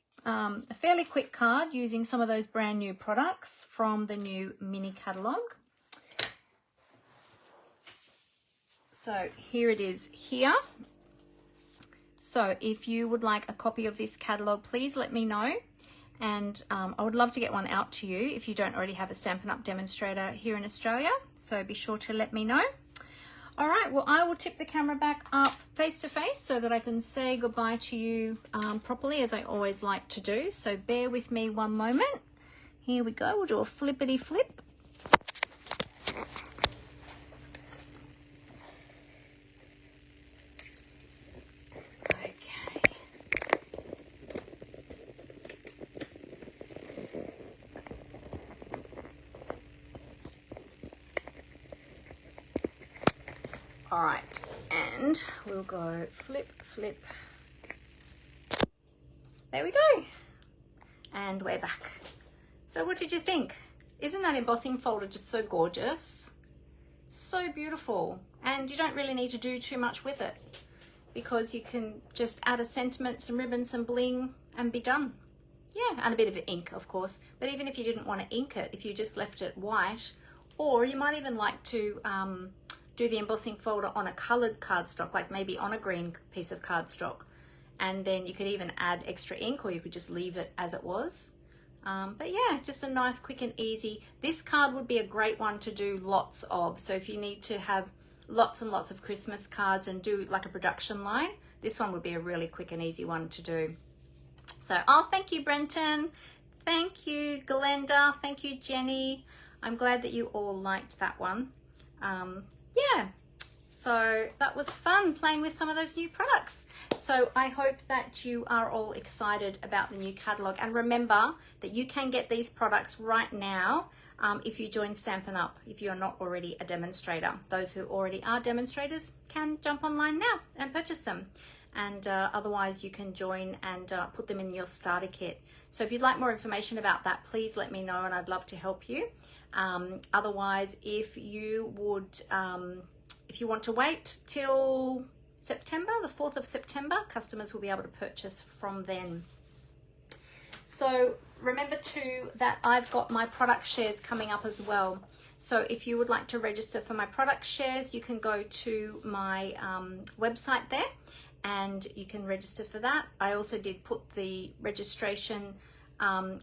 fairly quick card using some of those brand new products from the new Mini Catalogue. So here it is here. So if you would like a copy of this catalogue, please let me know. And I would love to get one out to you if you don't already have a Stampin' Up! Demonstrator here in Australia. So be sure to let me know. All right, well, I will tip the camera back up face to face so that I can say goodbye to you properly, as I always like to do. So bear with me one moment. Here we go. We'll do a flippity flip. All right, and we'll go flip, flip. There we go. And we're back. So what did you think? Isn't that embossing folder just so gorgeous? So beautiful. And you don't really need to do too much with it, because you can just add a sentiment, some ribbon, some bling, and be done. Yeah, and a bit of ink, of course. But even if you didn't want to ink it, if you just left it white, or you might even like to do the embossing folder on a colored cardstock, like maybe on a green piece of cardstock, and then you could even add extra ink, or you could just leave it as it was. But yeah, just a nice, quick and easy. This card would be a great one to do lots of. So if you need to have lots and lots of Christmas cards and do like a production line, this one would be a really quick and easy one to do. So, oh, thank you, Brenton. Thank you, Glenda. Thank you, Jenny. I'm glad that you all liked that one. Yeah, so that was fun playing with some of those new products. So I hope that you are all excited about the new catalogue. And remember that you can get these products right now if you join Stampin' Up! If you're not already a demonstrator. Those who already are demonstrators can jump online now and purchase them. And otherwise you can join and put them in your starter kit. So if you'd like more information about that, please let me know and I'd love to help you. Otherwise, if you want to wait till September, the 4th of September, customers will be able to purchase from then. So remember too that I've got my product shares coming up as well. So if you would like to register for my product shares, you can go to my website there and you can register for that. I also did put the registration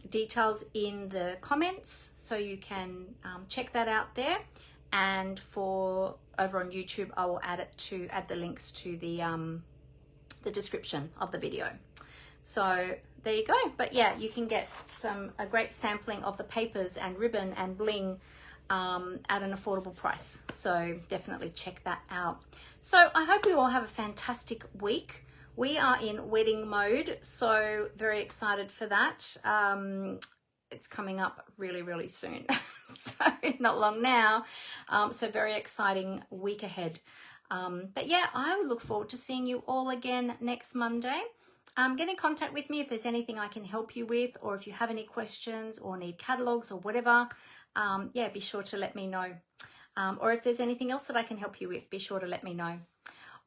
details in the comments, so you can check that out there. And for over on YouTube, I will add the links to the description of the video. So there you go. But yeah, you can get a great sampling of the papers and ribbon and bling at an affordable price. So definitely check that out. So I hope you all have a fantastic week. We are in wedding mode, so very excited for that. It's coming up really, really soon. So not long now. So very exciting week ahead. But yeah, I would look forward to seeing you all again next Monday. Get in contact with me if there's anything I can help you with, or if you have any questions or need catalogs or whatever. Yeah, be sure to let me know. Or if there's anything else that I can help you with, be sure to let me know.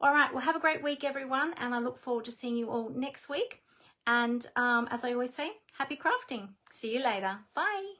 All right, well, have a great week, everyone, and I look forward to seeing you all next week. And as I always say, happy crafting. See you later. Bye.